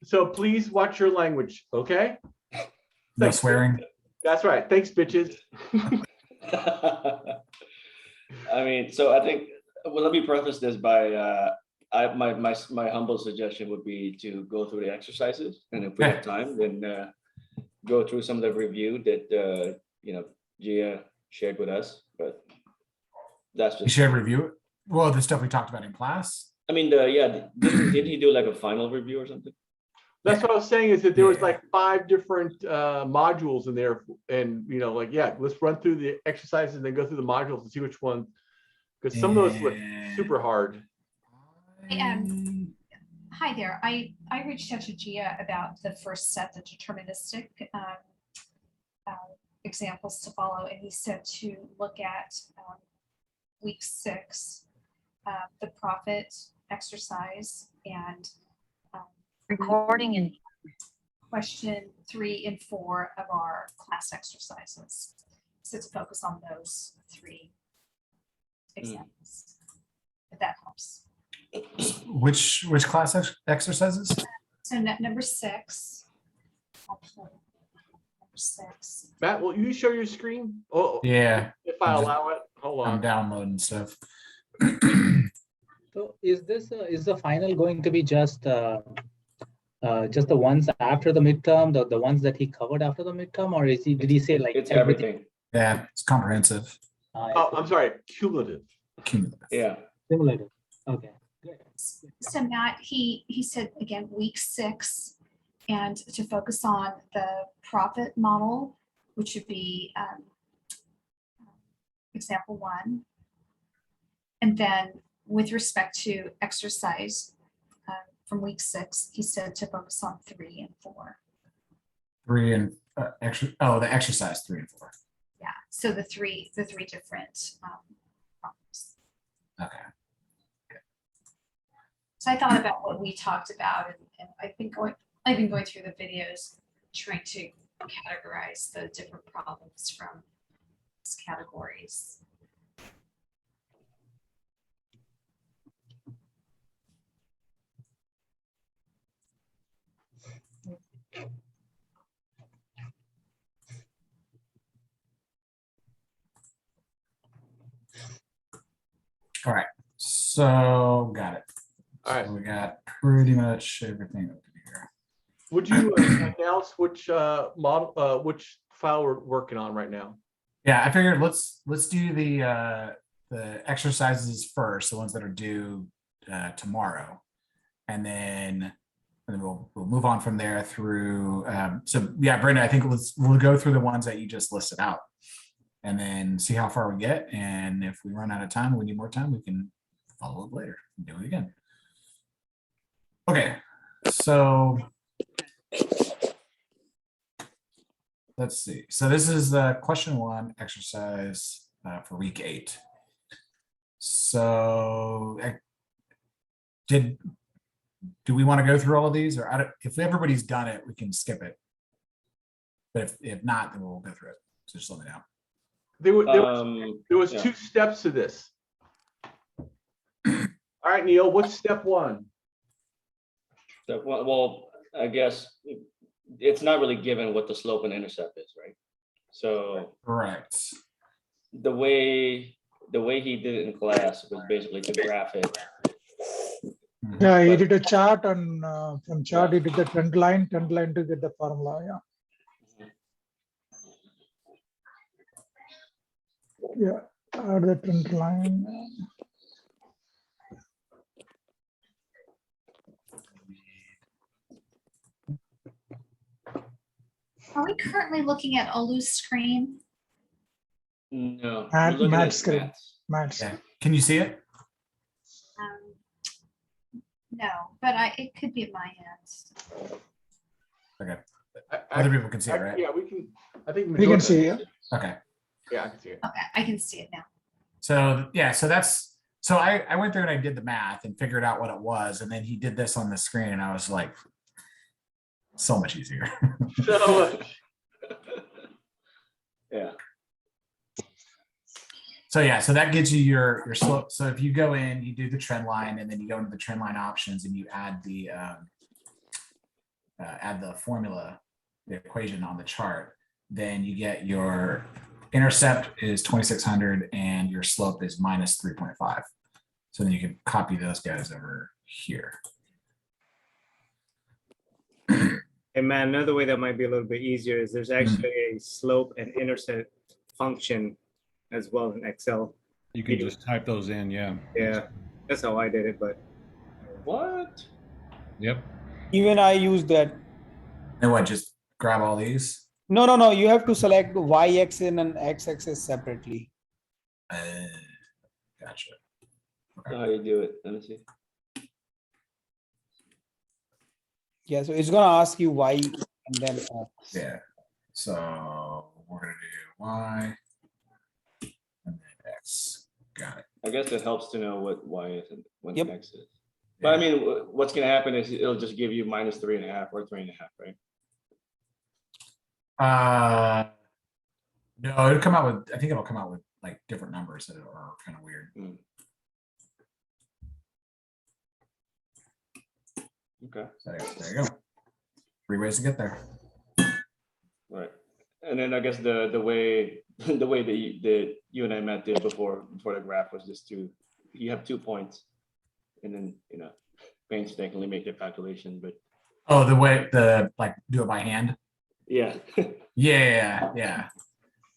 So please watch your language, okay? No Thanks. swearing. That's right. Thanks, bitches. I mean, so I think, well, let me preface this by, my humble suggestion would be to go through the exercises, and if we have time, then go through some of the review that Gia shared with us. But that's You just, should review it. Well, the stuff we talked about in class. I mean, did he do like a final review or something? That's what I was saying, is that there was like 5 different modules in there, and let's run through the exercises and then go through the modules and see which one, because some of those look super hard. Hi there. I reached out to Gia about the first set, the deterministic examples to follow, and he said to look at week 6, the profit exercise, and recording in question 3 and 4 of our class exercises. So to focus on those 3 examples, if that helps. Which class exercises? So number 6. I'll pull number 6. Matt, will you show your screen? Oh, Yeah, if I allow it. Hold I'm on. downloading stuff. So is the final going to be just the ones after the midterm, the ones that he covered after the midterm, or did he say like It's everything. Yeah, it's comprehensive. Oh, I'm sorry, cumulative. Cumulative. Yeah. Simulated. Okay. Good. So Matt, he said again, week 6, and to focus on the profit model, which would be example 1. And then with respect to exercise from week 6, he said to focus on 3 and 4. 3 and the exercise 3 and 4. Yeah, so the three different problems. Okay. So I thought about what we talked about, and I've been going through the videos, trying to categorize the different problems from these categories. All right. So got it. All right. So we got pretty much everything open here. Would you announce which which file we're working on right now? Yeah, I figured let's do the exercises first, the ones that are due tomorrow, and then we'll move on from there through. So yeah, Brenda, I think we'll go through the ones that you just listed out, and then see how far we get. And if we run out of time, we need more time, we can follow up later and do it again. Okay, so let's see. So this is the question 1 exercise for week 8. So do we want to go through all of these, or if everybody's done it, we can skip it. But if not, then we'll go through it. So just let me know. There was 2 steps to this. All right, Neil, what's step 1? Step 1, well, I guess it's not really given what the slope and intercept is, right? So Correct. the way he did it in class was basically to graph it. Yeah, he did a chart, and from chart he did the trend line to get the formula. Yeah, add the trend line. Are we currently looking at Olu's screen? No. Add we're looking Matt's at screen. Matt's. Matt's. Yeah. Can you see it? No, but it could be at my end. Okay. Other people can see it, right? Yeah, we can. I think We can see. Yeah. Okay. Yeah, I can see it. Okay, I can see it now. So yeah, so I went through and I did the math and figured out what it was, and then he did this on the screen, and I was like, so much easier. So, Yeah. So yeah, so that gives you your slope. So if you go in, you do the trend line, and then you go into the trend line options, and you add the add the formula, the equation on the chart, then you get your intercept is 2,600 and your slope is minus 3.5. So then you can copy those guys over here. And man, another way that might be a little bit easier is there's actually a slope and intercept function as well in Excel. You can just type those in, yeah. Yeah, that's how I did it, but What? Yep. Even I use that. And what, just grab all these? No. You have to select y-axis and x-axis separately. Gotcha. How you do it? Let me see. Yeah, so it's gonna ask you y and then x. Yeah. So we're gonna do Y and then X. Got it. I guess it helps to know what Y is and what Yep. X is. But I mean, what's gonna happen is it'll just give you minus 3.5 or 3.5, right? No, it'll come out with, I think it'll come out with like different numbers that are kind of weird. Okay, So there you go. 3 ways to get there. right. And then I guess the way that you and I met did before the graph was just you have 2 points, and then painstakingly make the calculation. But Oh, like do it by hand. yeah, Yeah.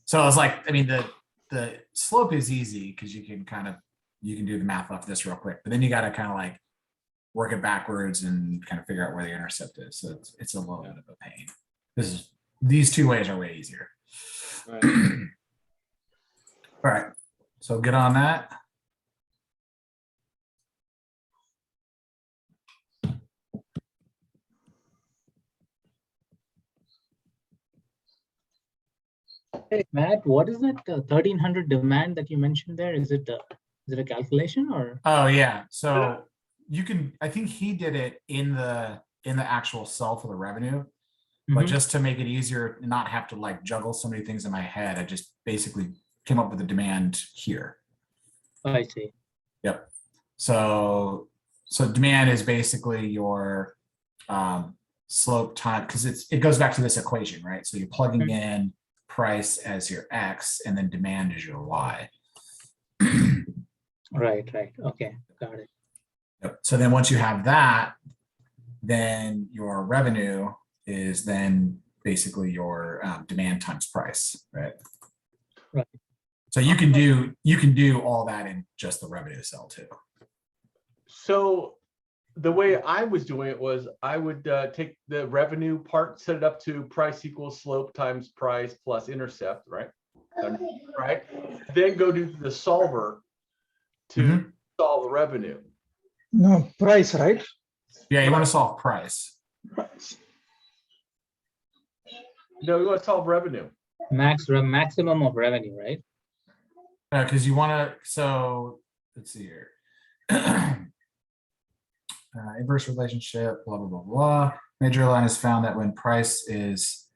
So it's like, I mean, the slope is easy because you can do the math off this real quick, but then you got to kind of like work it backwards and kind of figure out where the intercept is. So it's a little bit of a pain. These 2 ways are way easier. right. All right, so get on that. Hey, Matt, what is that 1,300 demand that you mentioned there? Is it a calculation or? Oh yeah, so you can, I think he did it in the actual cell for the revenue, but Mhm. just to make it easier, and not have to like juggle so many things in my head, I just basically came up with the demand here. I see. Yep. So demand is basically your slope time, because it goes back to this equation, right? So you're plugging in price as your X and then demand is your Y. Right. Okay, got it. Yep. So then once you have that, then your revenue is then basically your demand times price, right? Right. So you can do all that in just the revenue cell too. So the way I was doing it was I would take the revenue part, set it up to price equals slope times price plus intercept, right? Right. Then go to the solver to solve the revenue. No, price, right? Yeah, you want to solve price. Price. No, you want to solve revenue. Maximum of revenue, right? Because you want to, so let's see here. Inverse relationship, blah, blah, blah, blah. Major line has found that when price is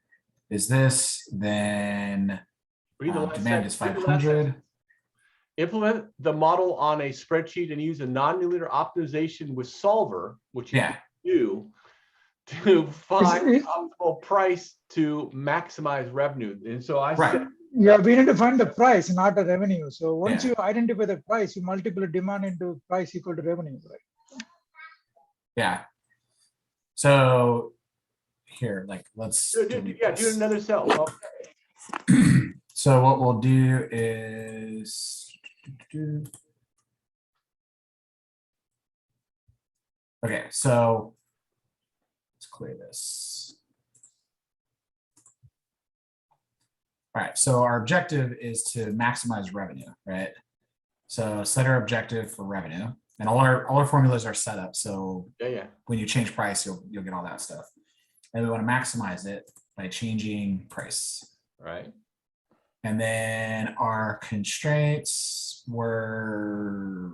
this, then Read the last demand is sentence. Read the last 500. sentence. Implement the model on a spreadsheet and use a non-linear optimization with solver, which you Yeah. can do, to find the Is it- optimal price to maximize revenue. And so I Right. said, Yeah, we need to find the price, not the revenue. So once Yeah. you identify the price, you multiply demand into price equal to revenue, right? Yeah. So here, like, let's do this. another cell. Well, So what we'll do is okay, so let's clear this. All right, so our objective is to maximize revenue, right? So set our objective for revenue, and all our formulas are set up. So yeah. when you change price, you'll get all that stuff. And we want to maximize it by changing price. Right. And then our constraints were,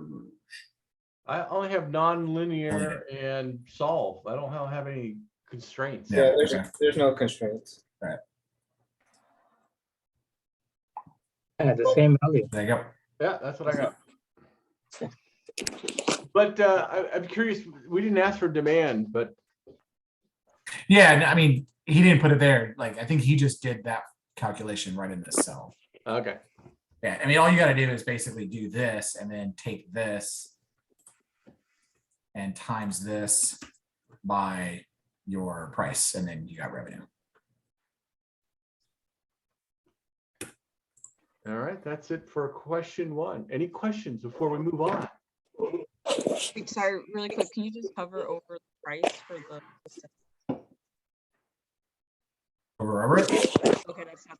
I only have non-linear and solve. I don't have any constraints. Yeah, there's no constraints. The same value. there you go. Yeah, that's what I got. But I'm curious, we didn't ask for demand, but Yeah, I mean, he didn't put it there. Like, I think he just did that calculation right in this cell. Okay. Yeah, I mean, all you got to do is basically do this and then take this and times this by your price, and then you got revenue. All right, that's it for question 1. Any questions before we move on? Wait, sorry, really quick, can you just hover over the price for the? Over it. Okay, that's not.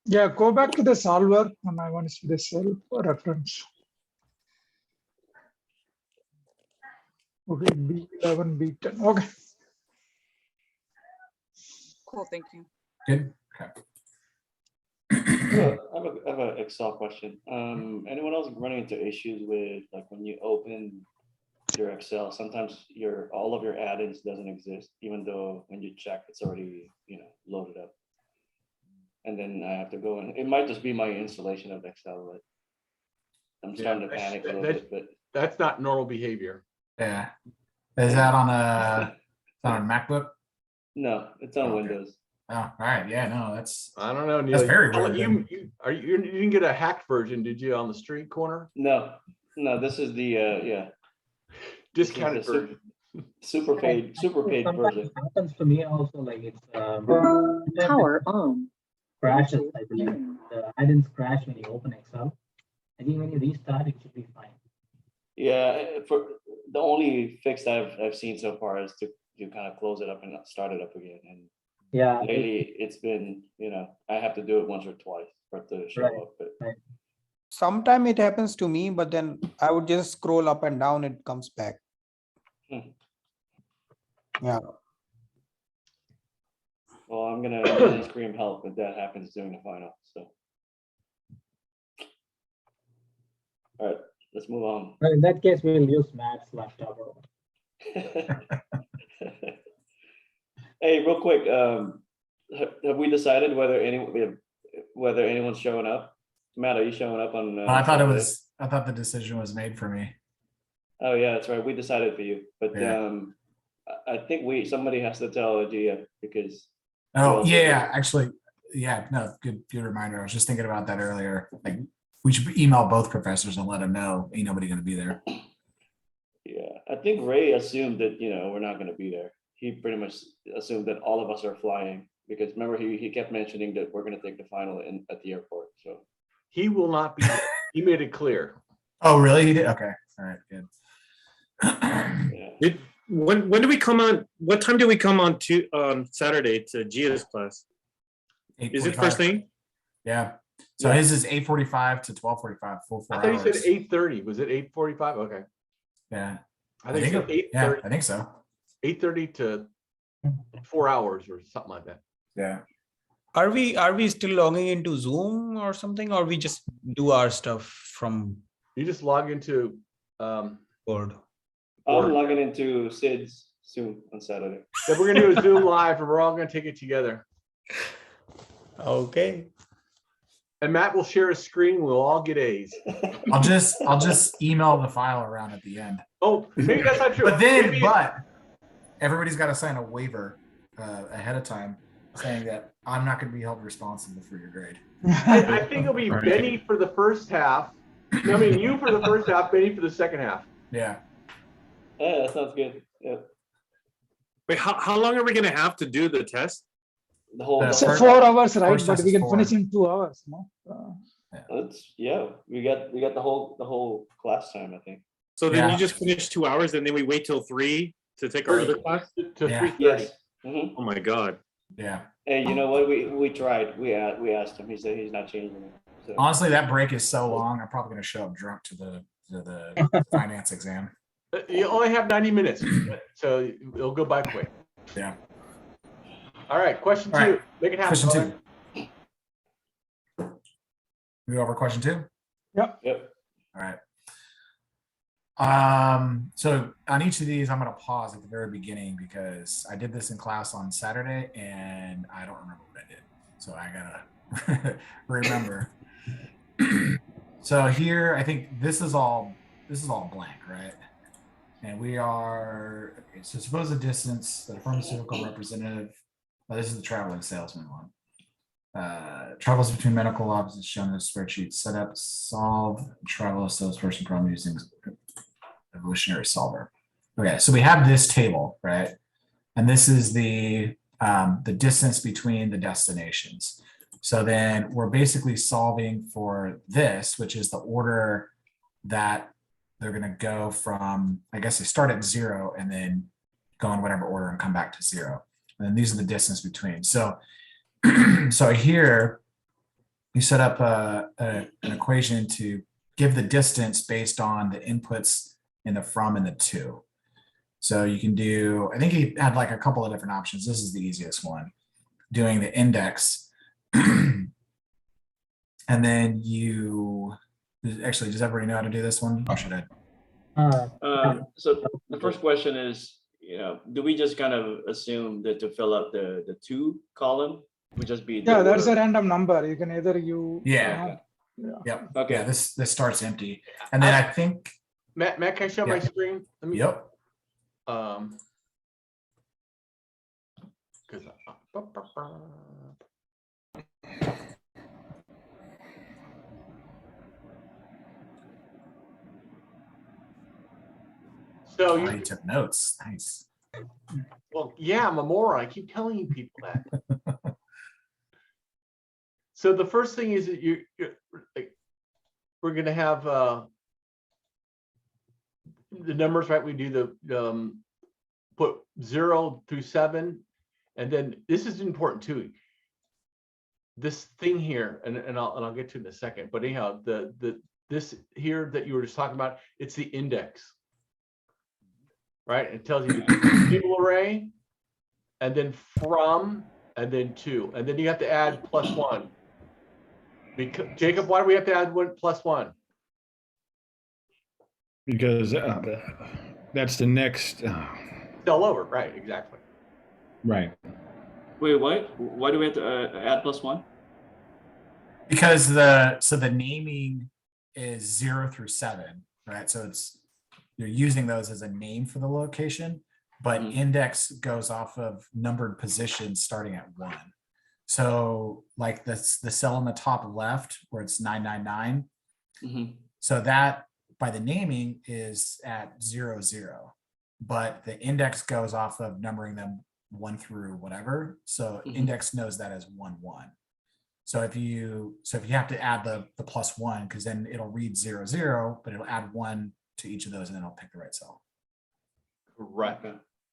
Yeah, go back to the solver and I want to see the cell reference. Okay, B11, B10. Okay. Cool, thank you. Good. Okay. I have an Excel question. Anyone else running into issues with, like, when you open your Excel, sometimes all of your add-ins doesn't exist, even though when you check, it's already, loaded up. And then I have to go in. It might just be my installation of Excel, but I'm starting to panic a little bit. But That's not normal behavior. Yeah. Is that on a MacBook? no, it's on Okay. Windows. Oh, all right. Yeah, no, that's I don't know, Neil. That's very I'll let rare you didn't get a hacked version, did you, on the street corner? No, this is the Discounted the version. super paid Sometimes version. it happens to me also, like it's Power on. crashes, I believe. The add-ins crash when you open Excel. I think when you restart, it should be fine. Yeah, for the only fix I've seen so far is to kind of close it up and start it up again. And Yeah. lately, it's been, I have to do it once or twice for it to show Right. up. But Sometime it happens to me, but then I would just scroll up and down, it comes back. Hmm. Yeah. well, I'm gonna scream help if that happens during the final. So, all right, let's move on. Well, in that case, we'll use Matt's laptop. Hey, real quick, have we decided whether anyone's showing up? Matt, are you showing up on? I thought Saturday? I thought the decision was made for me. Oh yeah, that's right. We decided for you, but Yeah. I think somebody has to tell Gia because. Oh, Well, yeah, actually, yeah, no, good reminder. I was just thinking about that earlier. Like, we should email both professors and let them know ain't nobody gonna be there. Yeah, I think Ray assumed that, we're not gonna be there. He pretty much assumed that all of us are flying because remember, he kept mentioning that we're gonna take the final at the airport, so. He will not be there. He made it clear. Oh, really? He did? Okay, all right, good. Yeah. When do we come on? What time do we come on Saturday to Gia's class? Is it 8:45. first thing? Yeah. So Yeah. his is 8:45 to 12:45, full 4 I thought hours. you said 8:30. Was it 8:45? Okay. Yeah. I think it- it's 8:30. yeah, I think so. 8:30 to 4 hours or something like that. Yeah. Are we still logging into Zoom or something, or we just do our stuff from You just log into board? I'm logging into Sid's soon on Saturday. then we're gonna do a Zoom live and we're all gonna take it together. Okay. And Matt will share a screen. We'll all get A's. I'll just email the file around at the end. Oh, maybe that's not true. But then, Maybe- but everybody's got to sign a waiver ahead of time saying that I'm not going to be held responsible for your grade. I think it'll be Right. Benny for the first half. I mean, you for the first half, Benny for the second half. Yeah. Yeah, that sounds good. Yeah, Wait, how long are we gonna have to do the test? the whole. That's So first- 4 hours, right? first But test we is can 4. finish in 2 hours, no? We got the whole class time, I think. So then Yeah. you just finish 2 hours and then we wait till 3 to take our other class? To Yeah. 3:30. Yes. Mhm. Oh my God. Yeah. Hey, you know what? We tried. We asked him. He said he's not changing it. So. Honestly, that break is so long. I'm probably going to show up drunk to the finance exam. You only have 90 minutes, so it'll go by quick. Yeah. All right, question 2. All right. Make it happen. Question brother. 2. We go over question 2. Yep. All right. So on each of these, I'm going to pause at the very beginning because I did this in class on Saturday and I don't remember what I did. So I gotta remember. So here, I think this is all blank, right? And we are, okay, so suppose the distance that a pharmaceutical representative, oh, this is the traveling salesman one. Travels between medical offices shown in the spreadsheet. Set up, solve, travel a salesperson problem using evolutionary solver. Okay, so we have this table, right? And this is the distance between the destinations. So then we're basically solving for this, which is the order that they're going to go from, I guess they start at 0 and then go in whatever order and come back to 0. And then these are the distance between. So, so here you set up an equation to give the distance based on the inputs in the from and the to. So you can do, I think he had like a couple of different options. This is the easiest one, doing the index. And then you, actually, does everybody know how to do this one? Or should I? So the first question is, do we just kind of assume that to fill up the to column would just be? Yeah, that's a random number. You can either you. Yeah. Yeah. Yep. Okay. Yeah, this starts empty. And then I think. Matt, can I show my screen? Let me, Yep. So you took notes. Nice. Well, yeah, I'm a moron. I keep telling you people that. So the first thing is that we're going to have the numbers, right? We do the put 0 through 7, and then this is important too. This thing here, and I'll get to it in a second. But anyhow, this here that you were just talking about, it's the index. Right, it tells you the table array, and then from, and then to, and then you have to add +1. Because Jacob, why do we have to add +1? Because that's the next. Cell over, right? Exactly. Right. Wait, what? Why do we have to add +1? Because the naming is 0 through 7, right? So you're using those as a name for the location, but index goes off of numbered positions starting at 1. So like the cell on the top left where it's 999. So that by the naming is at 0, 0, but the index goes off of numbering them 1 through whatever. So index knows that as 1, 1. So if you have to add the +1, because then it'll read 0, 0, but it'll add 1 to each of those, and then I'll pick the right cell. Right.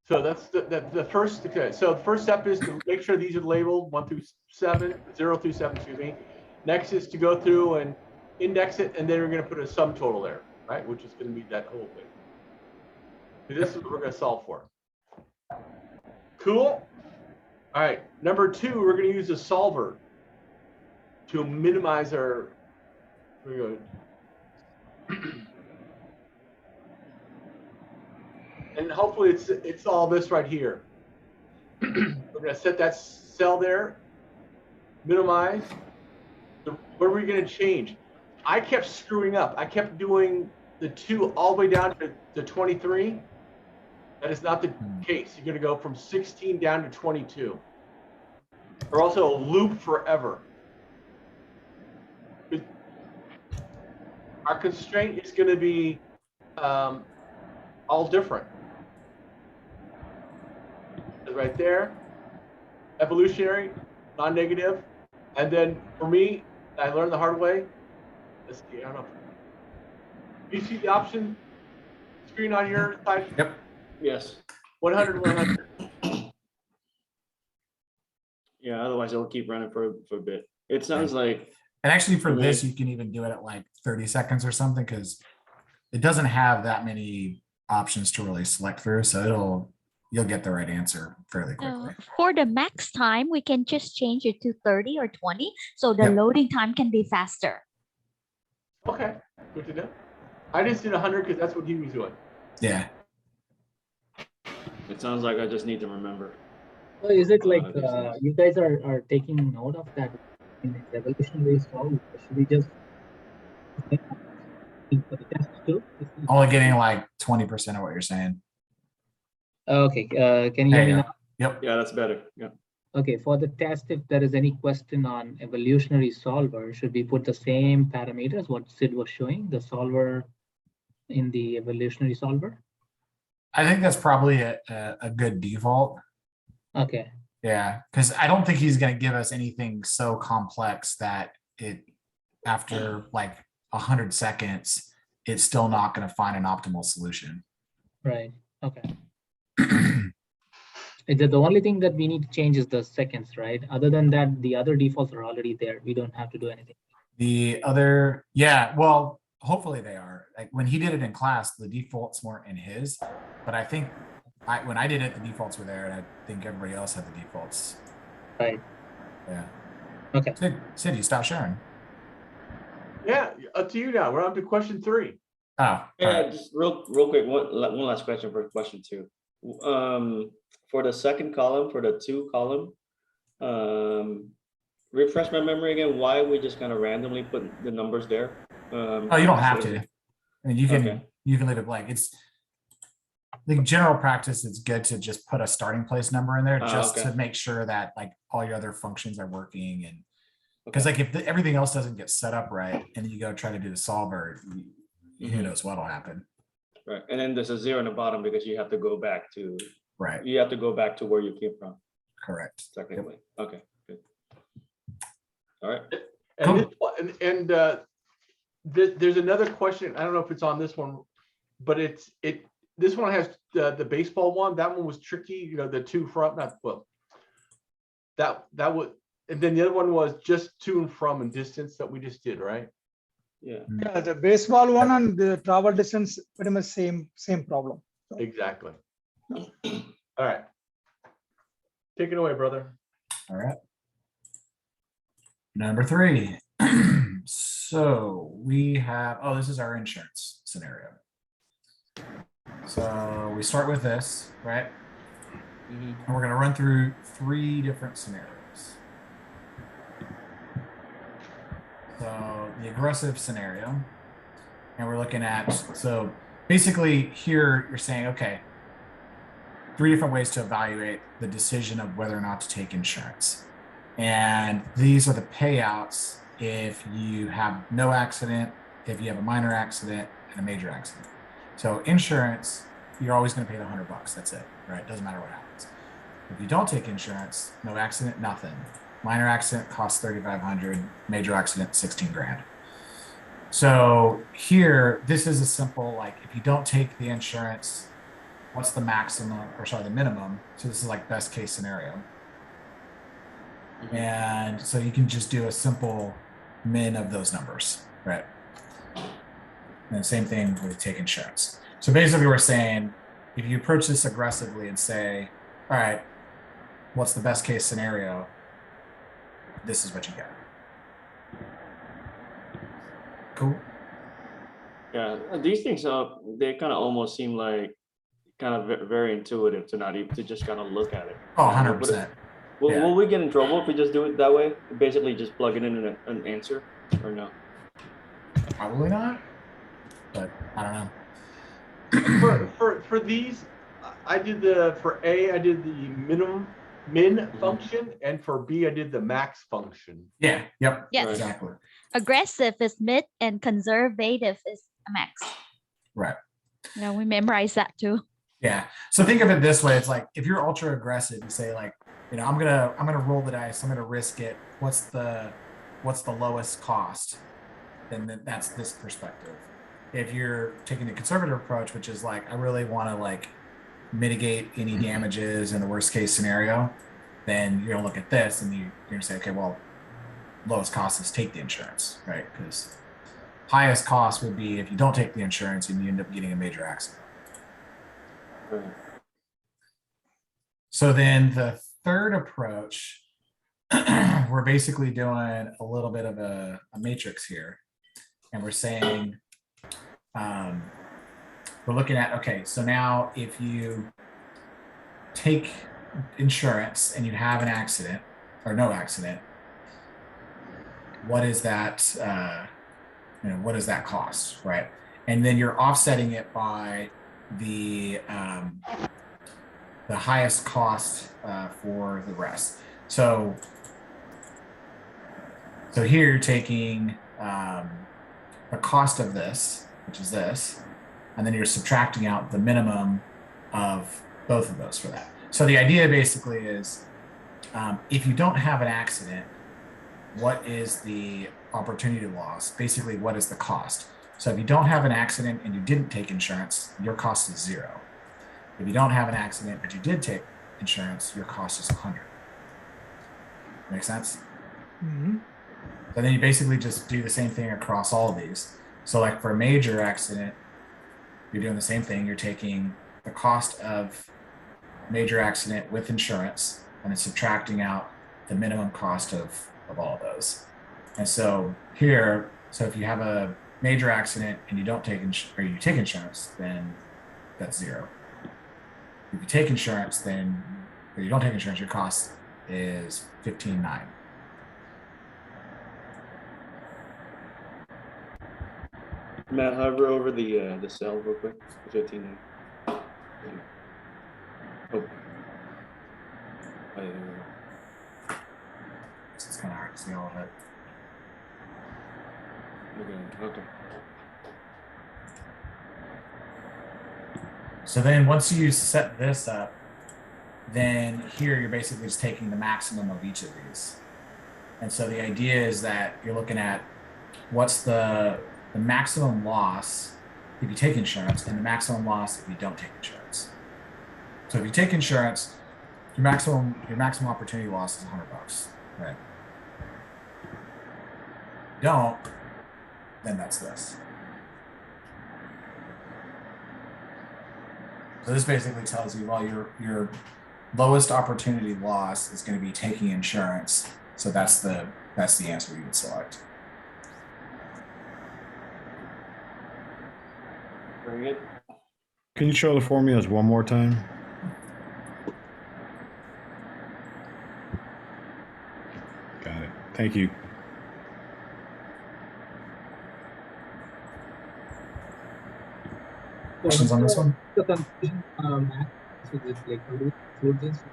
So that's the first. Okay. So the first step is to make sure these are labeled 1 through 7, 0 through 7. Excuse me. Next is to go through and index it, and then we're going to put a sum total there, right? Which is going to be that whole thing. So this is what we're going to solve for. Cool. All right. Number 2, we're going to use a solver to minimize our. Here we go. And hopefully it's all this right here. We're going to set that cell there, minimize. What are we going to change? I kept screwing up. I kept doing the 2 all the way down to 23. That is not the case. You're going to go from 16 down to 22. Or also a loop forever. Our constraint is going to be all different. Right there, evolutionary, non-negative, and then for me, I learned the hard way. Let's see, I don't know. You see the option screen on your side? Yep. Yes. 100, 100. Yeah, otherwise it'll keep running for a bit. It sounds like. And actually for this, you can even do it at like 30 seconds or something, because it doesn't have that many options to really select through. So you'll get the right answer fairly quickly. For the max time, we can just change it to 30 or 20, so the loading time can be faster. Okay, good to know. I just did 100 because that's what he was doing. Yeah. It sounds like I just need to remember. So is it like you guys are taking note of that in the evolutionary solve? Should we just For the test too? Only getting like 20% of what you're saying. Okay, can you There hear me you now? go. Yep. Yeah, that's better. Yeah. Okay, for the test, if there is any question on evolutionary solver, should we put the same parameters, what Sid was showing, the solver in the evolutionary solver? I think that's probably a good default. Okay, Yeah, because I don't think he's going to give us anything so complex that it, after like 100 seconds, it's still not going to find an optimal solution. right, okay. Is that the only thing that we need to change is the seconds, right? Other than that, the other defaults are already there. We don't have to do anything. The other, yeah, well, hopefully they are. Like when he did it in class, the defaults weren't in his, but I think when I did it, the defaults were there, and I think everybody else had the defaults. Right. Yeah. Okay. Sid, you stop sharing. Yeah, up to you now. We're on to question 3. Oh, Yeah, just real quick, one last question for question 2. For the second column, for the 2 column, refresh my memory again, why we just kind of randomly put the numbers there? Oh, you don't have to. I mean, you can you can leave it blank. It's the general practice. It's good to just put a starting place number in there just to make sure that like all your other functions are working, and because like if everything else doesn't get set up right and then you go try to do the solver, who knows what'll happen. Right, and then there's a 0 in the bottom because you have to go back to You have to go back to where you came from. Correct. Technically. Okay. Good. All right. And there's another question. I don't know if it's on this one, but this one has the baseball one. That one was tricky. You know, the 2 from, not well. That would, and then the other one was just to and from and distance that we just did, right? Yeah. Yeah, the baseball one and the travel distance, pretty much same problem. So. Exactly. All right. Take it away, brother. All right. Number 3. So we have, this is our insurance scenario. So we start with this, right? And we're going to run through 3 different scenarios. So the aggressive scenario, and we're looking at, so basically here you're saying, okay, 3 different ways to evaluate the decision of whether or not to take insurance. And these are the payouts if you have no accident, if you have a minor accident, and a major accident. So insurance, you're always going to pay the $100. That's it, right? Doesn't matter what happens. If you don't take insurance, no accident, nothing. Minor accident costs $3,500, major accident, 16 grand. So here, this is a simple, like, if you don't take the insurance, what's the maximum, or sorry, the minimum? So this is like best case scenario. And so you can just do a simple min of those numbers, right? And same thing with take insurance. So basically we're saying, if you approach this aggressively and say, all right, what's the best case scenario? This is what you get. Cool. Yeah, these things they kind of almost seem like kind of very intuitive to not even to just kind of look at it. Oh, 100%. Will we get in trouble if we just do it that way? Basically just plug it in an answer, or no? Probably not, but I don't know. For these, I did for A, I did the min function, and for B, I did the max function. Yeah. Yep. Yes. Exactly. Aggressive is mid and conservative is a max. Right. You know, we memorize that too. Yeah. So think of it this way. It's like, if you're ultra aggressive, you say like, you know, I'm gonna roll the dice. I'm gonna risk it. What's the lowest cost? Then that's this perspective. If you're taking the conservative approach, which is like, I really want to like mitigate any damages in the worst case scenario, then you're gonna look at this and you're gonna say, okay, well, lowest cost is take the insurance, right? Because highest cost would be if you don't take the insurance and you end up getting a major accident. So then the third approach, we're basically doing a little bit of a matrix here. And we're saying, we're looking at, okay, so now if you take insurance and you have an accident or no accident, what is that what does that cost, right? And then you're offsetting it by the highest cost for the rest. So here you're taking the cost of this, which is this, and then you're subtracting out the minimum of both of those for that. So the idea basically is, if you don't have an accident, what is the opportunity loss? Basically, what is the cost? So if you don't have an accident and you didn't take insurance, your cost is 0. If you don't have an accident but you did take insurance, your cost is 100. Make sense? Mhm. So then you basically just do the same thing across all of these. So like for a major accident, you're doing the same thing. You're taking the cost of major accident with insurance and then subtracting out the minimum cost of all of those. And so here, so if you have a major accident and you don't take or you take insurance, then that's 0. If you take insurance, then or you don't take insurance, your cost is 15.9. Matt, hover over the cell real quick. 15. Oh. It's kind of hard to see all of it. Okay. So then once you set this up, then here you're basically just taking the maximum of each of these. And so the idea is that you're looking at what's the maximum loss if you take insurance and the maximum loss if you don't take insurance. So if you take insurance, your maximum opportunity loss is $100, right? If you don't, then that's this. So this basically tells you, well, your lowest opportunity loss is going to be taking insurance. So that's the answer you would select. Very good. Can you show the formulas one more time? Got it. Thank you. Questions on this one? The conclusion, Matt, so this, like, how do we include this?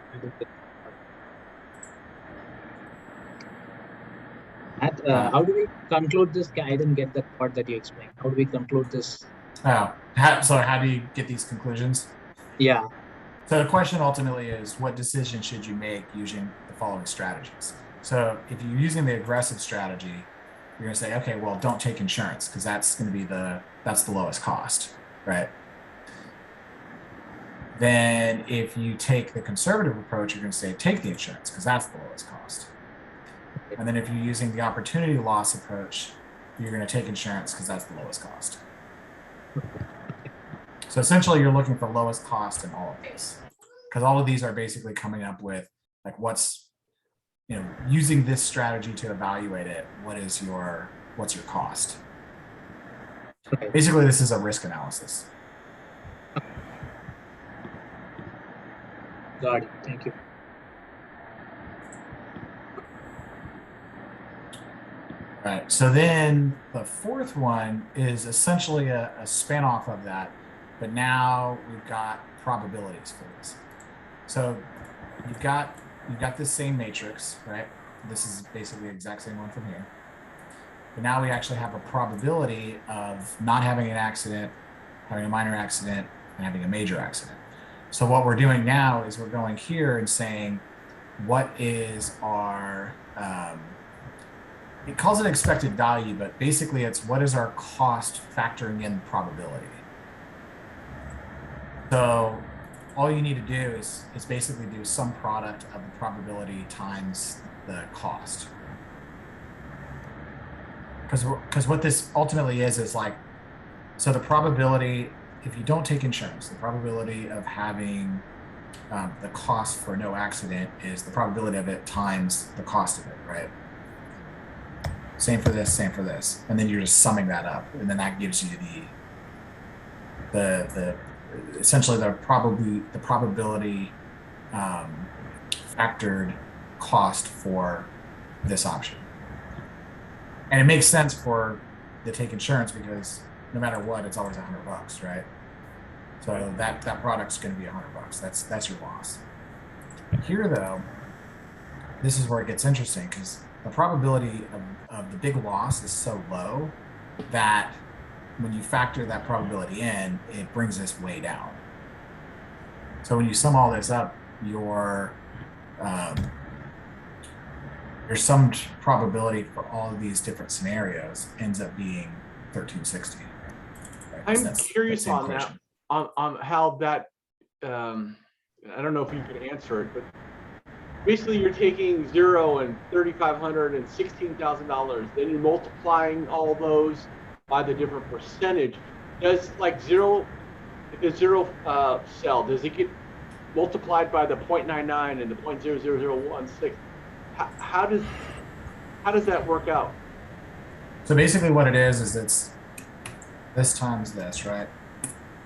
Matt, how do we conclude this? I didn't get that part that you explained. How do we conclude this? So how do you get these conclusions? Yeah. So the question ultimately is, what decision should you make using the following strategies? So if you're using the aggressive strategy, you're going to say, okay, well, don't take insurance because that's going to be that's the lowest cost, right? Then if you take the conservative approach, you're going to say, take the insurance because that's the lowest cost. And then if you're using the opportunity loss approach, you're going to take insurance because that's the lowest cost. So essentially you're looking for lowest cost in all of these, because all of these are basically coming up with like what's, using this strategy to evaluate it, what's your cost. Basically this is a risk analysis. Got it. Thank you. Right. So then the fourth one is essentially a spin-off of that, but now we've got probabilities for this. So you've got this same matrix, right? This is basically the exact same one from here. But now we actually have a probability of not having an accident, having a minor accident, and having a major accident. So what we're doing now is we're going here and saying, what is our, it calls it expected value, but basically it's what is our cost factoring in probability. So all you need to do is basically do some product of the probability times the cost. Because what this ultimately is like, so the probability, if you don't take insurance, the probability of having the cost for no accident is the probability of it times the cost of it, right? Same for this, same for this. And then you're just summing that up. And then that gives you the essentially the probability factored cost for this option. And it makes sense for they take insurance because no matter what, it's always $100, right? So that product's going to be $100. That's your loss. Here though, this is where it gets interesting because the probability of the big loss is so low that when you factor that probability in, it brings this way down. So when you sum all this up, your sum probability for all of these different scenarios ends up being 1360. Right? I'm curious on that, on how that, I don't know if you can answer it, but basically you're taking 0 and $3,500 and $16,000, then you're multiplying all those by the different percentage. Does like the zero cell, does it get multiplied by the 0.99 and the 0.00016? How does that work out? So basically what it is it's this times this, right?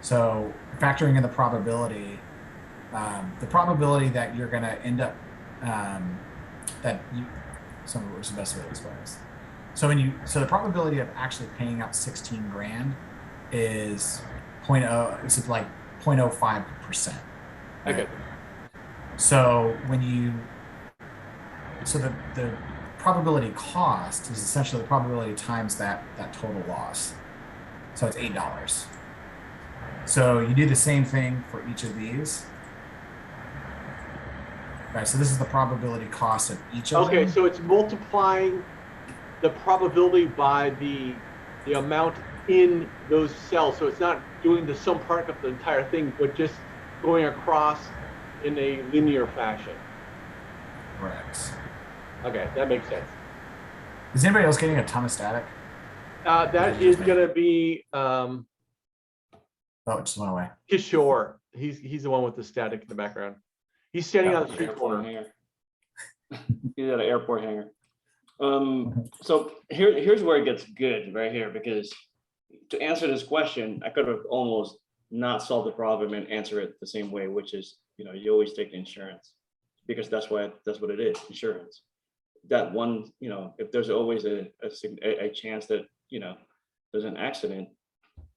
So factoring in the probability that you're going to end up, what's the best way to explain this? So the probability of actually paying out 16 grand is 0.05%. Right? Okay. So the probability cost is essentially the probability times that total loss. So it's $8. So you do the same thing for each of these. Right, so this is the probability cost of each of them. Okay, so it's multiplying the probability by the amount in those cells. So it's not doing the sum product of the entire thing, but just going across in a linear fashion. Correct. Okay, that makes sense. Is anybody else getting a ton of static? That is going to be oh, it just went away. Kishore. He's the one with the static in the background. He's standing on the street corner. He's at an airport hangar. So here's where it gets good right here, because to answer this question, I could have almost not solved the problem and answer it the same way, which is, you always take insurance because that's what it is, insurance. That one, if there's always a chance that, there's an accident,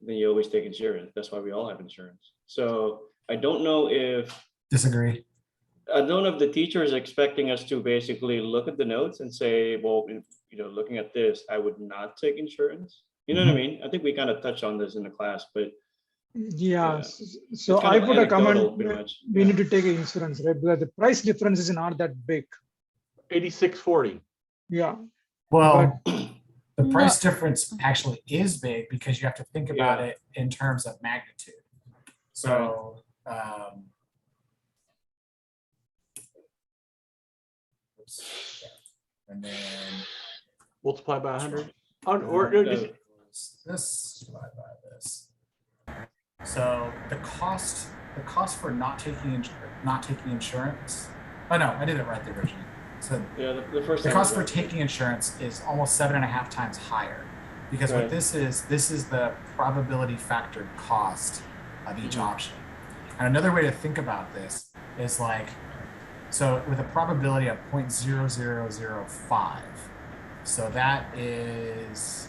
then you always take insurance. That's why we all have insurance. So I don't know if Disagree. I don't know if the teacher is expecting us to basically look at the notes and say, well, looking at this, I would not take insurance. You know what I mean? I think we kind of touched on this in the class, but yeah. So I put a comment. We need to take insurance, right? Because the price difference is not that big. 86.40. Yeah. Well, the price difference actually is big because you have to think about it in terms of magnitude. So, and then multiply by 100. This divided by this. So the cost for not taking insurance. Oh no, I did it right there originally. So the cost for taking insurance is almost 7.5 times higher, because what this is the probability factored cost of each option. And another way to think about this is so with a probability of 0.0005, so that is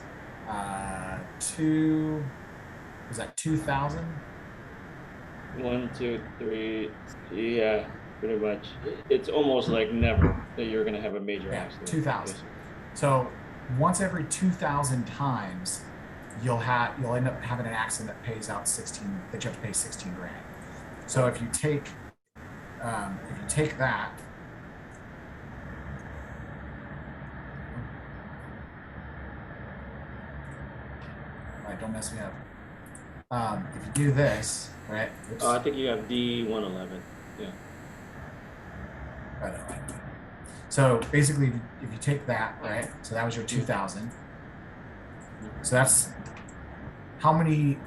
2,000? 1, 2, 3, yeah, pretty much. It's almost like never that you're going to have a major accident. 2,000. So once every 2,000 times, you'll end up having an accident that pays out that you have to pay 16 grand. So if you take that, right, don't mess me up. If you do this, right? I think you have D111. Yeah. Right. So basically, if you take that, right? So that was your 2,000. So that's how many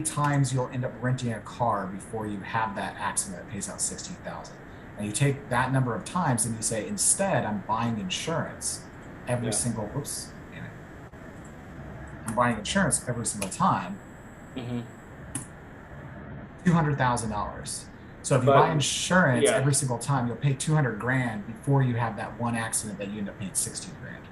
times you'll end up renting a car before you have that accident that pays out 16,000. And you take that number of times and you say, instead, I'm buying insurance every single. Whoops. Damn it. I'm buying insurance every single time. $200,000. So if you buy insurance every single time, you'll pay 200 grand before you have that one accident that you end up paying 16 grand.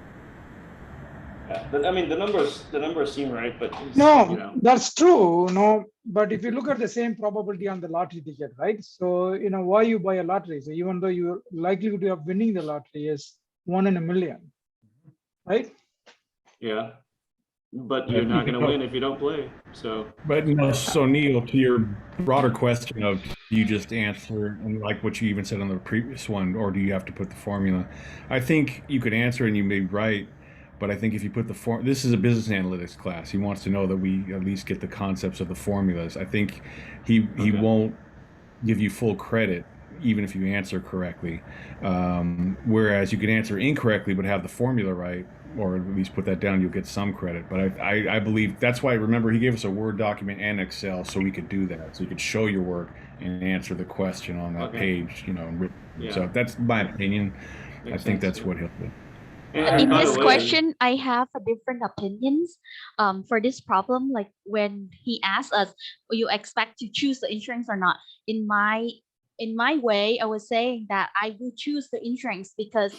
Yeah, but I mean, the numbers seem right, but you No, know, that's true, no, but if you look at the same probability on the lottery ticket, right? So, why you buy a lottery? So even though your likelihood of winning the lottery is 1 in a million, right? yeah. But you're not going to win if you don't play. So, But so Neil, to your broader question of do you just answer and like what you even said on the previous one, or do you have to put the formula? I think you could answer and you may be right, but I think if you put the this is a business analytics class. He wants to know that we at least get the concepts of the formulas. I think he won't give you full credit even if you answer correctly. Whereas you could answer incorrectly but have the formula right, or at least put that down, you'll get some credit. But I believe that's why, remember, he gave us a Word document and Excel so we could do that. So you could show your work and answer the question on that page, Yeah. So that's my opinion. I Makes think sense. that's what he'll do. In by the this way- question, I have a different opinions for this problem. Like when he asked us, "Will you expect to choose the insurance or not?" In my way, I was saying that I will choose the insurance because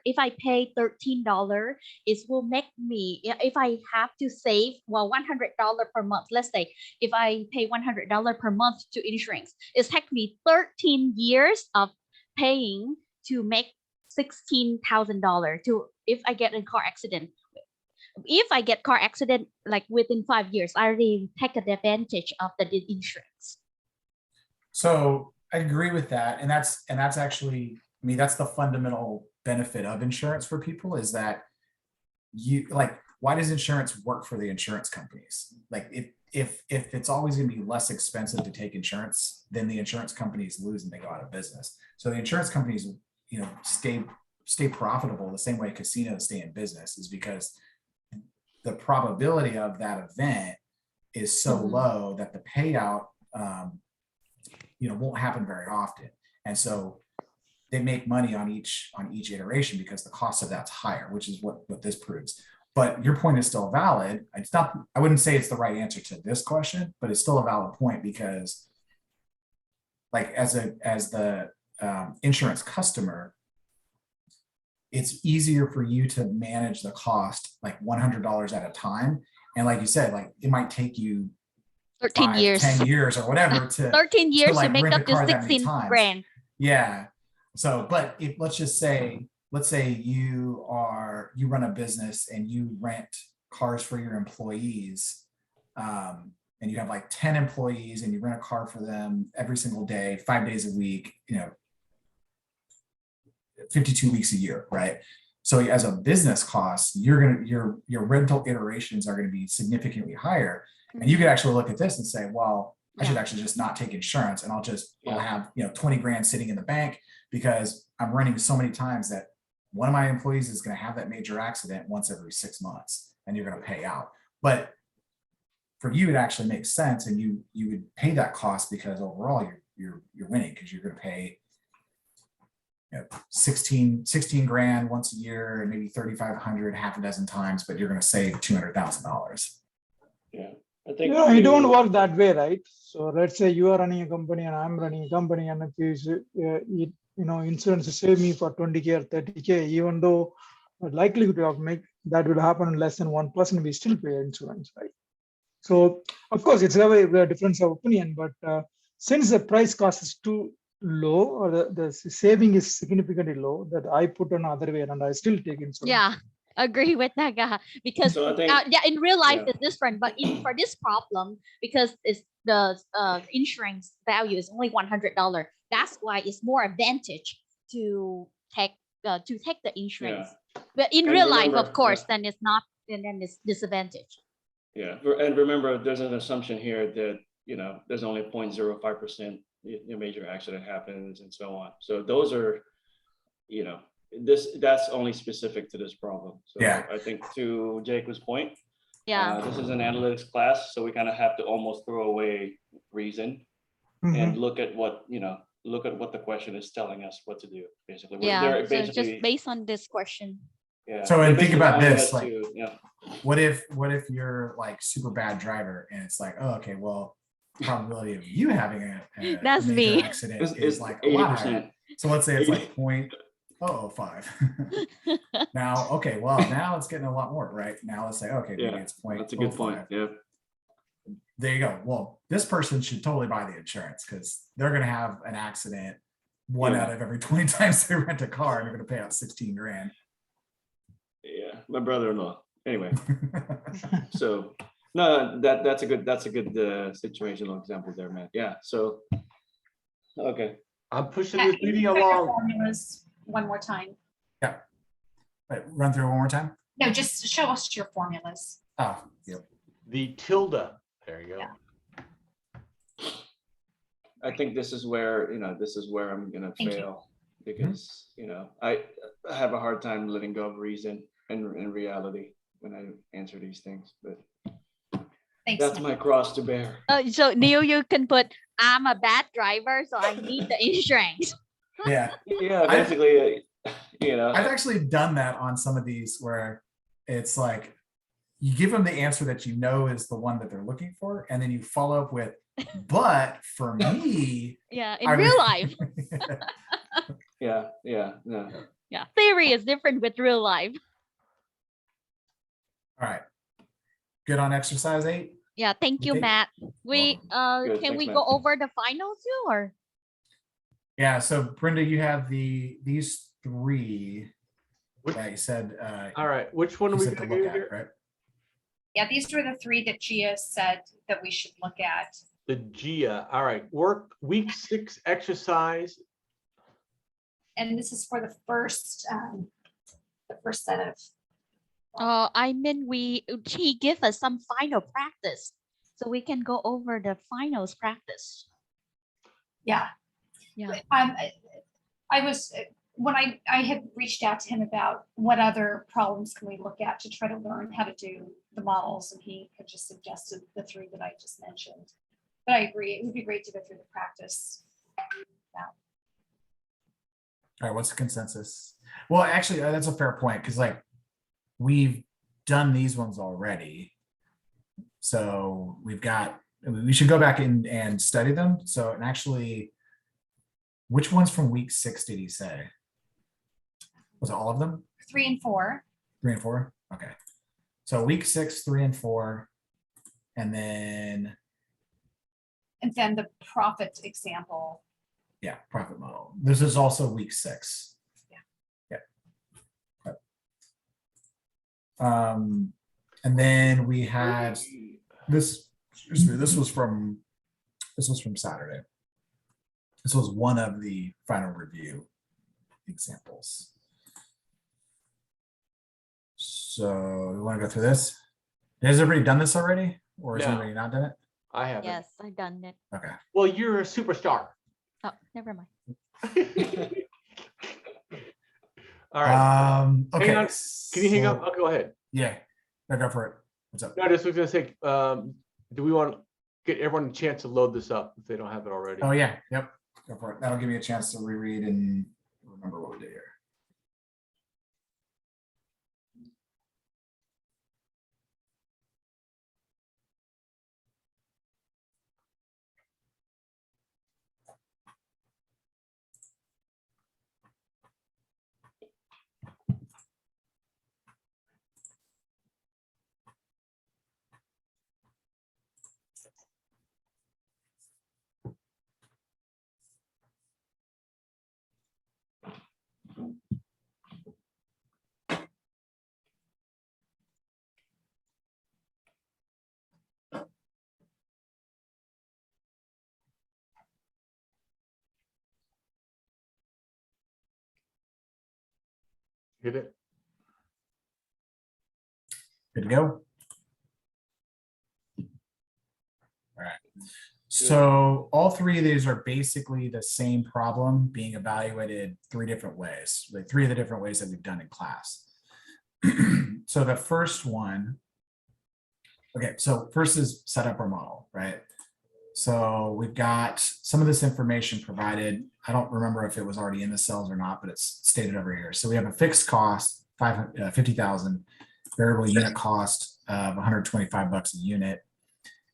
if I pay $13, it will make me, if I have to save $100 per month. Let's say if I pay $100 per month to insurance, it takes me 13 years of paying to make $16,000 to if I get in car accident. If I get car accident like within 5 years, I already take advantage of the insurance. So I agree with that. And that's actually, I mean, that's the fundamental benefit of insurance for people is that why does insurance work for the insurance companies? Like if it's always going to be less expensive to take insurance, then the insurance companies lose and they go out of business. So the insurance companies, stay profitable the same way casinos stay in business is because the probability of that event is so low that the payout, won't happen very often. And so they make money on each iteration because the cost of that's higher, which is what this proves. But your point is still valid. I wouldn't say it's the right answer to this question, but it's still a valid point because like as the insurance customer, it's easier for you to manage the cost like $100 at a time. And like you said, like it might take you 13 years, 10 years or whatever to 13 years to, like, make rent a up to car that many 16 times. grand. Yeah. So, but if let's say you run a business and you rent cars for your employees, and you have like 10 employees and you rent a car for them every single day, 5 days a week, 52 weeks a year, right? So as a business cost, your rental iterations are going to be significantly higher. And you could actually look at this and say, well, I should actually just not take insurance and I'll have 20 grand sitting in the bank because I'm renting so many times that one of my employees is going to have that major accident once every 6 months and you're going to pay out. But for you, it actually makes sense and you would pay that cost because overall you're winning because you're going to pay 16 grand once a year and maybe 3,500 half a dozen times, but you're going to save $200,000. Yeah. I think it don't work that way, right? So let's say you are running a company and I'm running a company, and if insurance save me for 20K or 30K, even though the likelihood of that will happen in less than 1%, we still pay insurance, right? So of course it's a difference of opinion, but since the price cost is too low or the saving is significantly low, that I put another way and I still take insurance. Yeah. Agree with Naga because So I think- in real life it's different, but for this problem, because it's the insurance value is only $100, that's why it's more advantage to take the insurance. But in real life, of course, then it's not, and then it's disadvantage. Yeah, and remember, there's an assumption here that there's only 0.05% major accident happens and so on. So those are, that's only specific to this problem. So I think to Jacob's point, this is an analytics class, so we kind of have to almost throw away reason and look at what the question is telling us what to do, basically. Yeah, so just based on this question. Yeah. So and think about this, like, what if you're like super bad driver and it's like, oh, okay, well, probability of you having a That's major me. accident is like a lot higher. So let's say it's like Oh, 5. Now, okay, well, now it's getting a lot more, right? Now let's say, okay, maybe Yeah, it's 0.05. that's a good point. Yeah. There you go. Well, this person should totally buy the insurance because they're going to have an accident one Yeah. out of every 20 times they rent a car, and they're going to pay out 16 grand. Yeah, my brother-in-law. Anyway, so no, that's a good situational example there, man. Yeah. So okay. I'm pushing Pat, this can you meeting try your along. formulas one more time? Yeah. Wait, run through it one more time. No, just show us your formulas. Oh, yep. The tilde. There you go. Yeah. I think this is where I'm gonna Thank you. fail because I have a hard time letting go of reason and in reality when I answer these things. But Thanks. that's Nick. my cross to bear. So Neil, you can put, I'm a bad driver, so I need the insurance. Yeah. Yeah, basically, I've actually done that on some of these where it's like you give them the answer that you know is the one that they're looking for, and then you follow up with, but for me, Yeah, in I real would- life. Yeah, no. Yeah, theory is different with real life. All right. Good on exercise 8. Yeah, thank you, Okay. Matt. We Good, can thanks, we Matt. go over the finals too, or? Yeah. So Brenda, you have these 3 that you said. All right, which one are you we said gonna to look do at, here? right? Yeah, these were the 3 that Gia said that we should look at. The GIA. All right, work week 6 exercise. And this is for the first set of, I mean, he give us some final practice, so we can go over the finals practice. yeah. Yeah. I was, when I had reached out to him about what other problems can we look at to try to learn how to do the models, and he had just suggested the 3 that I just mentioned. But I agree, it would be great to go through the practice. All right, what's the consensus? Well, actually, that's a fair point because like we've done these ones already. So we should go back and study them. So, and actually, which ones from week 6 did he say? Was it all of them? 3 and 4. 3 and 4? Okay. So week 6, 3 and 4. And then, the profit example. yeah, profit model. This is also week 6. Yeah. And then we had this, excuse me, this was from Saturday. This was one of the final review examples. So we want to go through this. Has everybody done this already? Or has No. anybody not done it? I haven't. Yes, I done it. Okay. Well, you're a superstar. Oh, never mind. All right. Okay. Hang on. Can you hang up? so- I'll go ahead. Yeah. No, go for it. What's up? No, I just was gonna say, do we want to get everyone a chance to load this up if they don't have it already? Oh yeah. Yep. Go for it. That'll give me a chance to reread and remember what we did here. Hit it. Good to go. All right. So all 3 of these are basically the same problem being evaluated 3 different ways, like 3 of the different ways that we've done in class. So the first one, okay, so first is set up our model, right? So we've got some of this information provided. I don't remember if it was already in the cells or not, but it's stated over here. So we have a fixed cost, 50,000, variable unit cost of $125 a unit.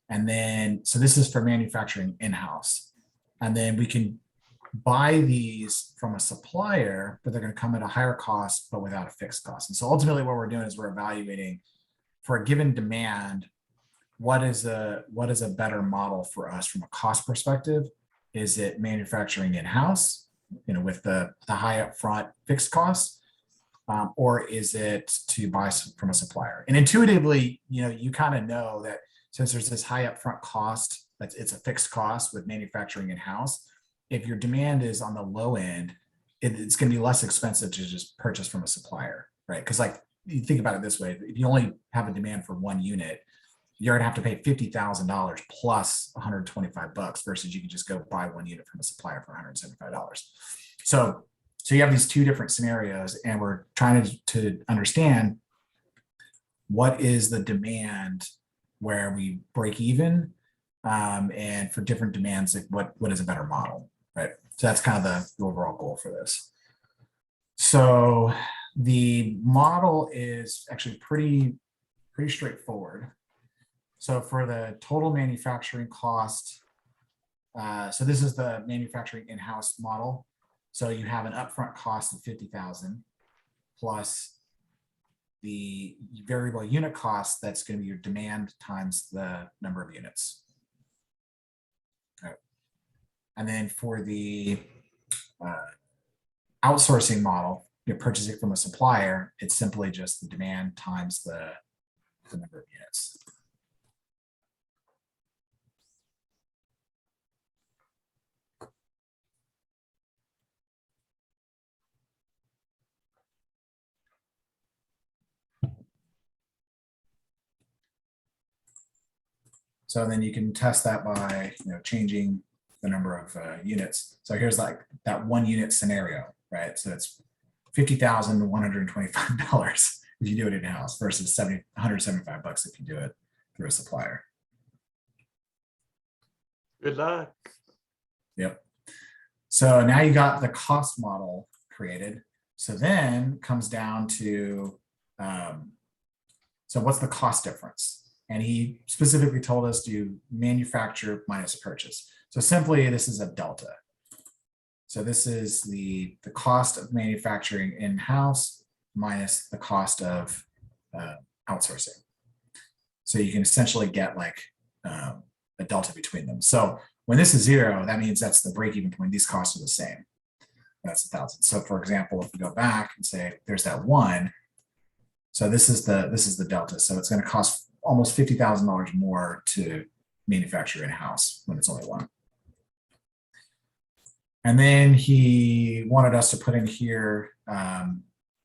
And then, so this is for manufacturing in-house. And then we can buy these from a supplier, but they're going to come at a higher cost, but without a fixed cost. And so ultimately what we're doing is we're evaluating for a given demand, what is a better model for us from a cost perspective? Is it manufacturing in-house, with the high upfront fixed costs? Or is it to buy from a supplier? And intuitively, you kind of know that since there's this high upfront cost, it's a fixed cost with manufacturing in-house. If your demand is on the low end, it's going to be less expensive to just purchase from a supplier, right? Because like you think about it this way, if you only have a demand for one unit, you're going to have to pay $50,000 plus $125 versus you can just go buy one unit from a supplier for $175. So you have these two different scenarios, and we're trying to understand what is the demand where we break even, and for different demands, like what is a better model, right? So that's kind of the overall goal for this. So the model is actually pretty straightforward. So for the total manufacturing cost, so this is the manufacturing in-house model. So you have an upfront cost of 50,000 plus the variable unit cost. That's going to be your demand times the number of units. Okay. And then for the outsourcing model, you're purchasing from a supplier. It's simply just the demand times the number of units. So then you can test that by changing the number of units. So here's like that 1 unit scenario, right? So it's $50,125 if you do it in-house versus $175 if you do it through a supplier. Good luck. Yep. So now you got the cost model created. So then comes down to, so what's the cost difference? And he specifically told us to manufacture minus purchase. So simply, this is a delta. So this is the cost of manufacturing in-house minus the cost of outsourcing. So you can essentially get like a delta between them. So when this is 0, that means that's the break-even point. These costs are the same. That's 1,000. So for example, if we go back and say there's that 1, so this is the delta. So it's going to cost almost $50,000 more to manufacture in-house when it's only 1. And then he wanted us to put in here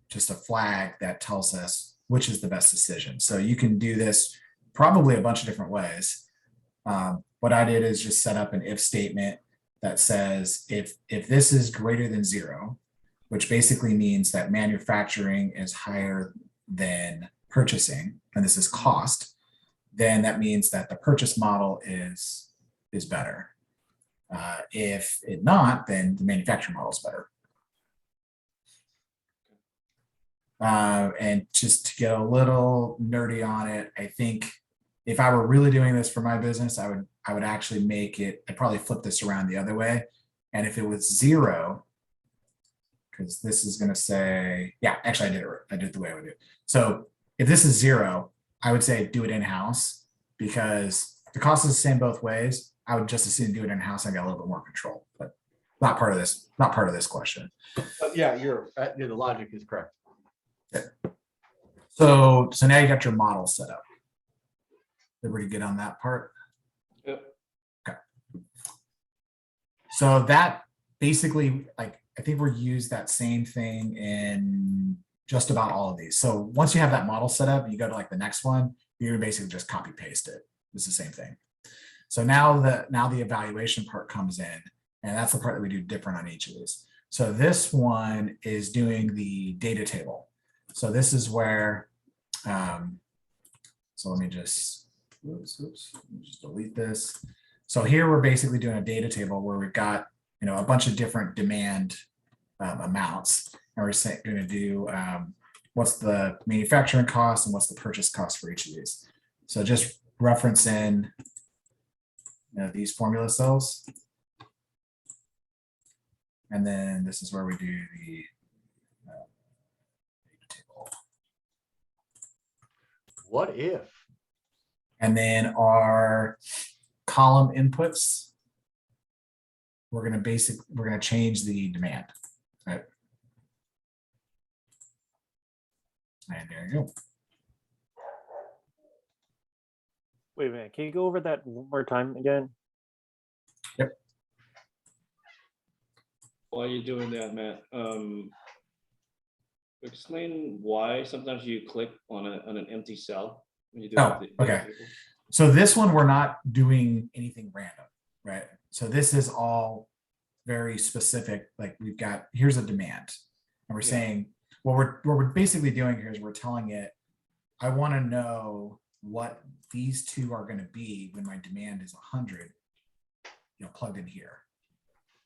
just a flag that tells us which is the best decision. So you can do this probably a bunch of different ways. What I did is just set up an if statement that says if this is greater than 0, which basically means that manufacturing is higher than purchasing, and this is cost, then that means that the purchase model is better. If it not, then the manufacturing model is better. And just to get a little nerdy on it, I think if I were really doing this for my business, I would actually make it, I'd probably flip this around the other way. And if it was 0, because this is going to say, yeah, actually I did it the way I would do it. So if this is 0, I would say do it in-house, because the cost is the same both ways. I would just as soon do it in-house. I got a little bit more control, but not part of this question. Yeah, the logic is correct. Okay. So now you got your model set up. Everybody good on that part? Yep. Okay. So that basically, like, I think we'll use that same thing in just about all of these. So once you have that model set up, you go to like the next one, you're gonna basically just copy paste it. It's the same thing. So now the evaluation part comes in, and that's the part that we do different on each of these. So this one is doing the data table. So this is where, so let me just, let me just delete this. So here we're basically doing a data table where we've got, a bunch of different demand amounts. And we're going to do what's the manufacturing cost and what's the purchase cost for each of these. So just reference in these formula cells. And then this is where we do the data table. What if? And then our column inputs, we're gonna change the demand, right? And there you go. Wait a minute, can you go over that one more time again? Yep. While you're doing that, Matt, explain why sometimes you click on an empty cell when you do Oh, the okay. table. So this one, we're not doing anything random, right? So this is all very specific. Like we've got, here's a demand. And we're saying, what we're basically doing here is we're telling it, I want to know what these two are going to be when my demand is 100, plugged in here.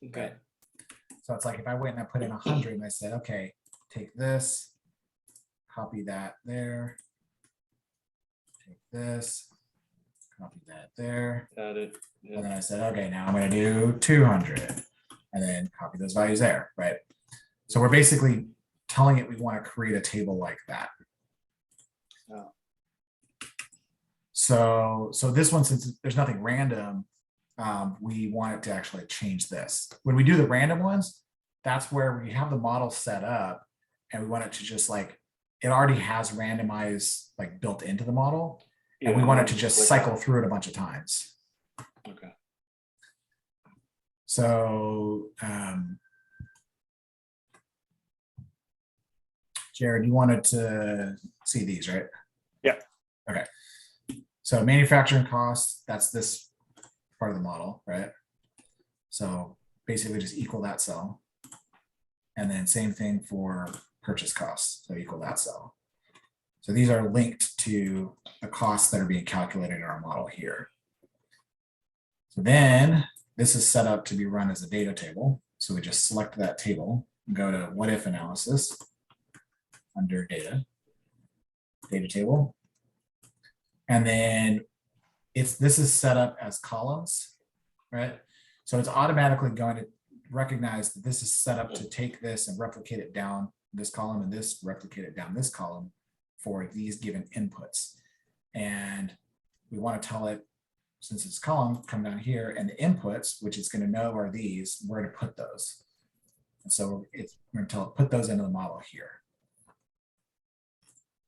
Okay. So it's like if I went and I put in 100 and I said, okay, take this, copy that there, take this, copy that there. Got it. Yeah. And then I said, okay, now I'm going to do 200 and then copy those values there, right? So we're basically telling it we want to create a table like that. Oh. So this one, since there's nothing random, we want it to actually change this. When we do the random ones, that's where we have the model set up and we want it to just like, it already has randomized like built into the model. And we want it to just cycle through it a bunch of times. Okay. So, Jared, you wanted to see these, right? Yeah. Okay. So manufacturing costs, that's this part of the model, right? So basically just equal that cell. And then same thing for purchase costs, so equal that cell. So these are linked to the costs that are being calculated in our model here. So then this is set up to be run as a data table. So we just select that table and go to what if analysis under data table. And then this is set up as columns, right? So it's automatically going to recognize that this is set up to take this and replicate it down this column and this, replicate it down this column for these given inputs. And we want to tell it, since it's column, come down here, and the inputs, which it's going to know are these, where to put those. And so we're going to tell it, put those into the model here.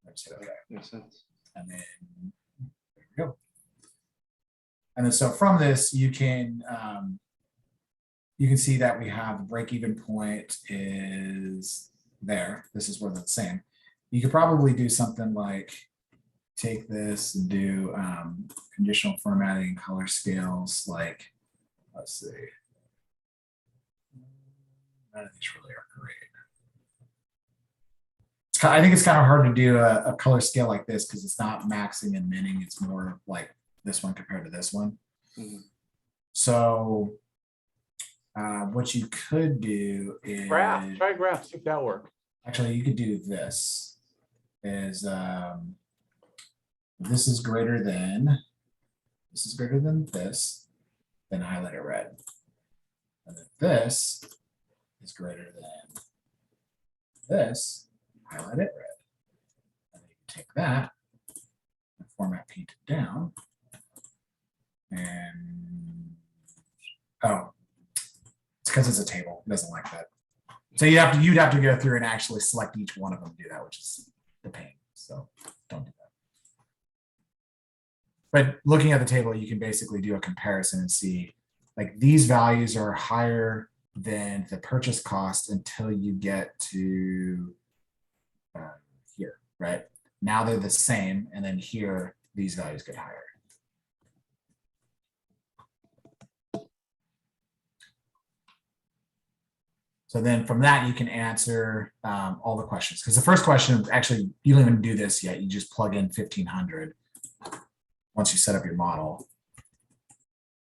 Let's hit okay. Makes sense. And then there we go. And then so from this, you can see that we have the break-even point is there. This is where that's same. You could probably do something like take this and do conditional formatting, color scales, like, let's see. None of these really are great. I think it's kind of hard to do a color scale like this because it's not maxing and minning. It's more like this one compared to this one. Mm-hmm. So what you could do is try graph, see if that works. Actually, you could do this is this is greater than this, then highlight it red. And then this is greater than this, highlight it red. And then you can take that and format paint it down. And oh, it's because it's a table. It doesn't like that. So you'd have to go through and actually select each one of them to do that, which is the pain. So don't do that. But looking at the table, you can basically do a comparison and see like these values are higher than the purchase cost until you get to here, right? Now they're the same, and then here these values get higher. So then from that, you can answer all the questions. Because the first question, actually, you don't even do this yet. You just plug in 1500 once you set up your model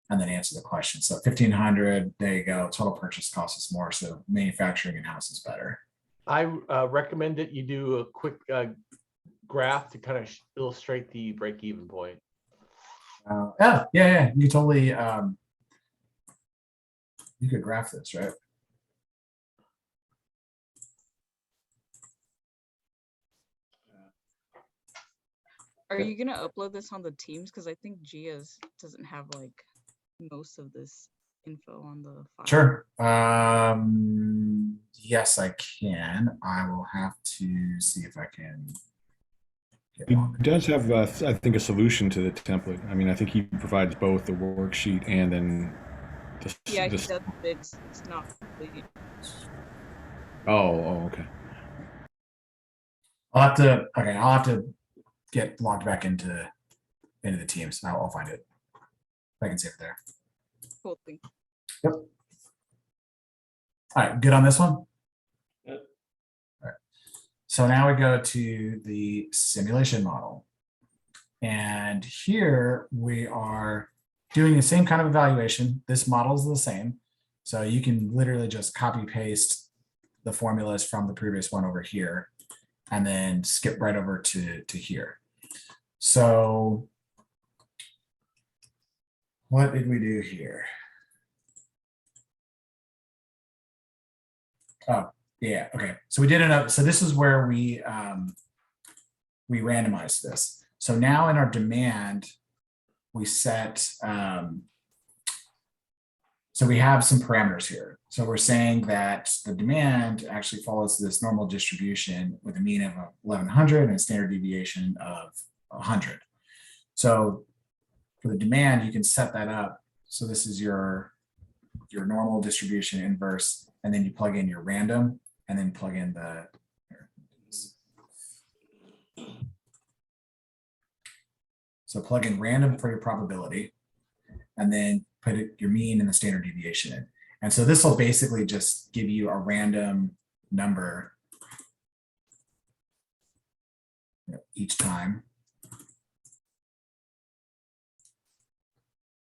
and then answer the question. So 1500, there you go. Total purchase cost is more. So manufacturing in-house is better. I recommend that you do a quick graph to kind of illustrate the break-even point. Yeah. You totally, you could graph this, right? Are you gonna upload this on the Teams? Because I think GIAS doesn't have like most of this info on the file. Sure. Yes, I can. I will have to see if I can. He does have, I think, a solution to the template. I mean, I think he provides both the worksheet and then the. Yeah, he the- does. But it's not complete. Oh, okay. I'll have to get logged back into the Teams. I'll find it. I can save it there. Cool thing. Yep. All right, good on this one? Yep. All right. So now we go to the simulation model. And here we are doing the same kind of evaluation. This model is the same. So you can literally just copy paste the formulas from the previous one over here and then skip right over to here. So what did we do here? Oh, yeah, okay. So we did another, so this is where we randomized this. So now in our demand, we set, so we have some parameters here. So we're saying that the demand actually follows this normal distribution with a mean of 1100 and a standard deviation of 100. So for the demand, you can set that up. So this is your normal distribution inverse, and then you plug in your random, and then plug in the. So plug in random for your probability, and then put your mean and the standard deviation in. And so this will basically just give you a random number each time,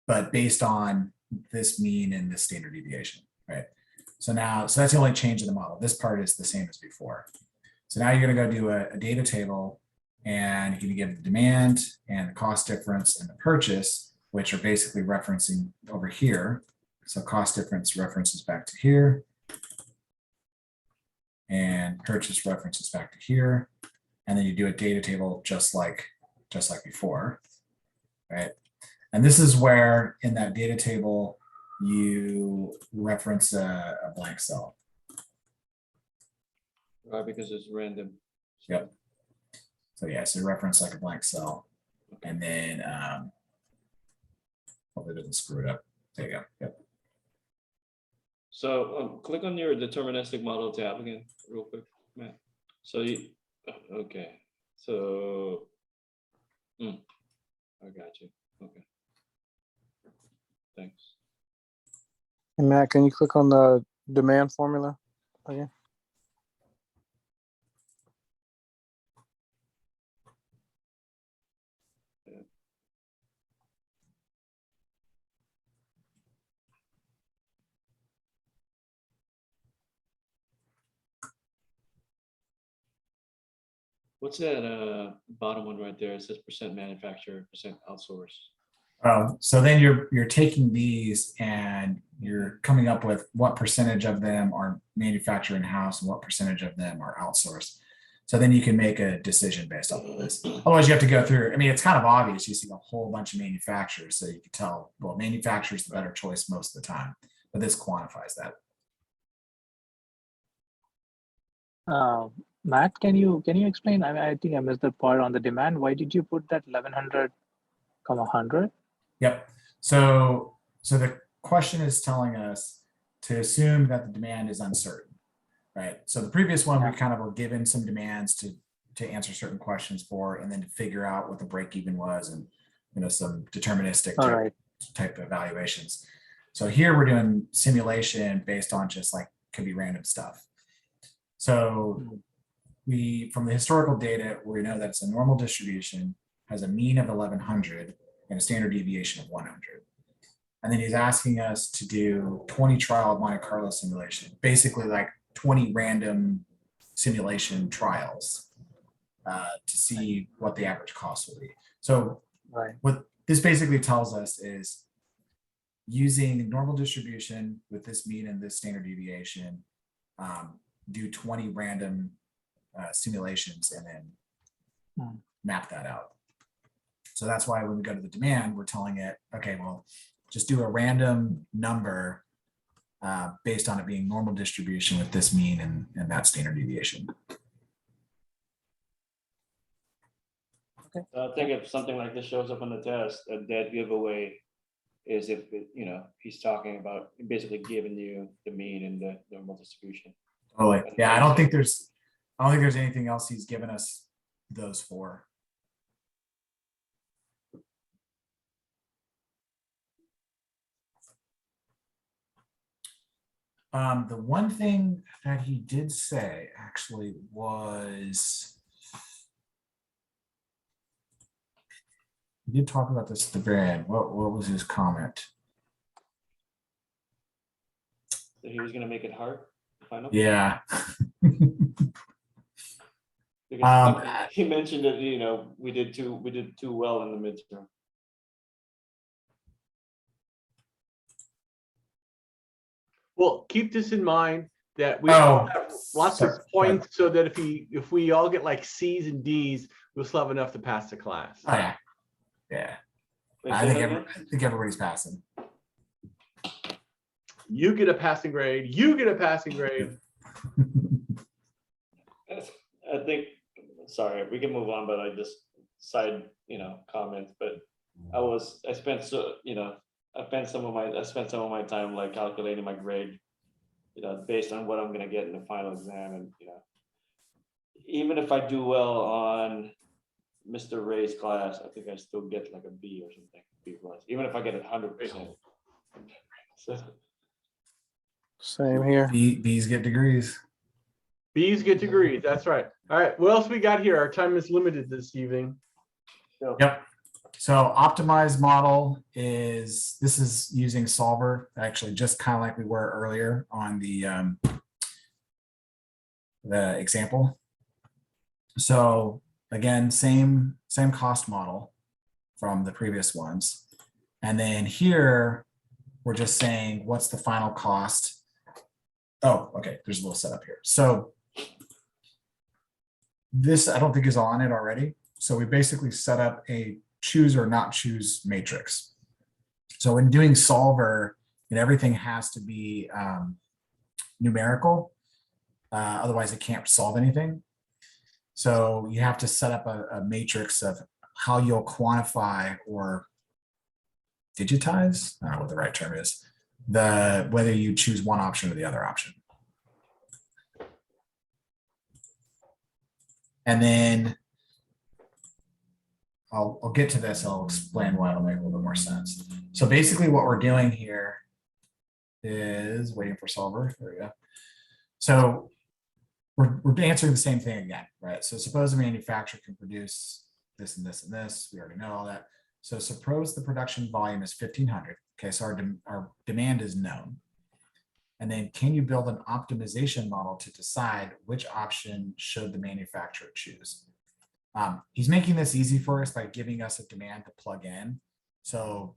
but based on this mean and this standard deviation, right? So now, so that's the only change in the model. This part is the same as before. So now you're gonna go do a data table, and you're gonna give the demand and the cost difference and the purchase, which are basically referencing over here. So cost difference references back to here, and purchase references back to here. And then you do a data table just like before, right? And this is where in that data table, you reference a blank cell. Right, because it's random. Yep. So yeah, so reference like a blank cell, and then hopefully it doesn't screw it up. There you go. Yep. So click on your deterministic model tab again, real quick, Matt. So you, okay. So, I got you. Okay. Thanks. And Matt, can you click on the demand formula again? What's that bottom one right there? It says percent manufacturer, percent outsource. So then you're taking these and you're coming up with what percentage of them are manufactured in-house and what percentage of them are outsourced. So then you can make a decision based off of this. Otherwise you have to go through, I mean, it's kind of obvious. You see a whole bunch of manufacturers, so you can tell, well, manufacturer's the better choice most of the time, but this quantifies that. Matt, can you explain? I think I missed the part on the demand. Why did you put that 1100, 100? Yep. So the question is telling us to assume that the demand is uncertain, right? So the previous one, we kind of were given some demands to answer certain questions for, and then to figure out what the break even was, and some deterministic type of evaluations. So here we're doing simulation based on just like could be random stuff. So from the historical data, we know that it's a normal distribution, has a mean of 1100 and a standard deviation of 100. And then he's asking us to do 20 trial of Monte Carlo simulation, basically like 20 random simulation trials to see what the average cost will be. So what this basically tells us is using normal distribution with this mean and this standard deviation, do 20 random simulations and then map that out. So that's why when we go to the demand, we're telling it, okay, well, just do a random number based on it being normal distribution with this mean and that standard deviation. I think if something like this shows up on the test, a dead giveaway is if, he's talking about basically giving you the mean and the normal distribution. Oh, yeah, I don't think there's anything else he's given us those for. The one thing that he did say actually was, he did talk about this at the very end. What was his comment? So he was gonna make it hard to find out? Yeah. Because he mentioned that, we did too well in the midterm. Well, keep this in mind that we all have lots of points so that if we all get like C's and D's, we'll still have enough to pass the class. Oh, yeah. Yeah. I think everybody's passing. You get a passing grade, you get a passing grade. I think, sorry, we can move on, but I just side, comments, but I spent some of my time like calculating my grade, based on what I'm gonna get in the final exam. And, even if I do well on Mr. Ray's class, I think I still get like a B or something, B+, even if I get 100%. So. Same here. B's get degrees. B's get degrees, that's right. All right, what else we got here? Our time is limited this evening. Yep. So optimized model this is using solver, actually just kind of like we were earlier on the example. So again, same cost model from the previous ones. And then here, we're just saying, what's the final cost? Oh, okay, there's a little setup here. So this, I don't think is on it already. So we basically set up a choose or not choose matrix. So in doing solver, everything has to be numerical. Otherwise it can't solve anything. So you have to set up a matrix of how you'll quantify or digitize, I don't know what the right term is, whether you choose one option or the other option. And then I'll get to this. I'll explain why it'll make a little bit more sense. So basically what we're doing here is waiting for solver. There we go. So we're answering the same thing again, right? So suppose a manufacturer can produce this and this and this. We already know all that. So suppose the production volume is 1,500. Okay, so our demand is known. And then can you build an optimization model to decide which option should the manufacturer choose? He's making this easy for us by giving us a demand to plug in. So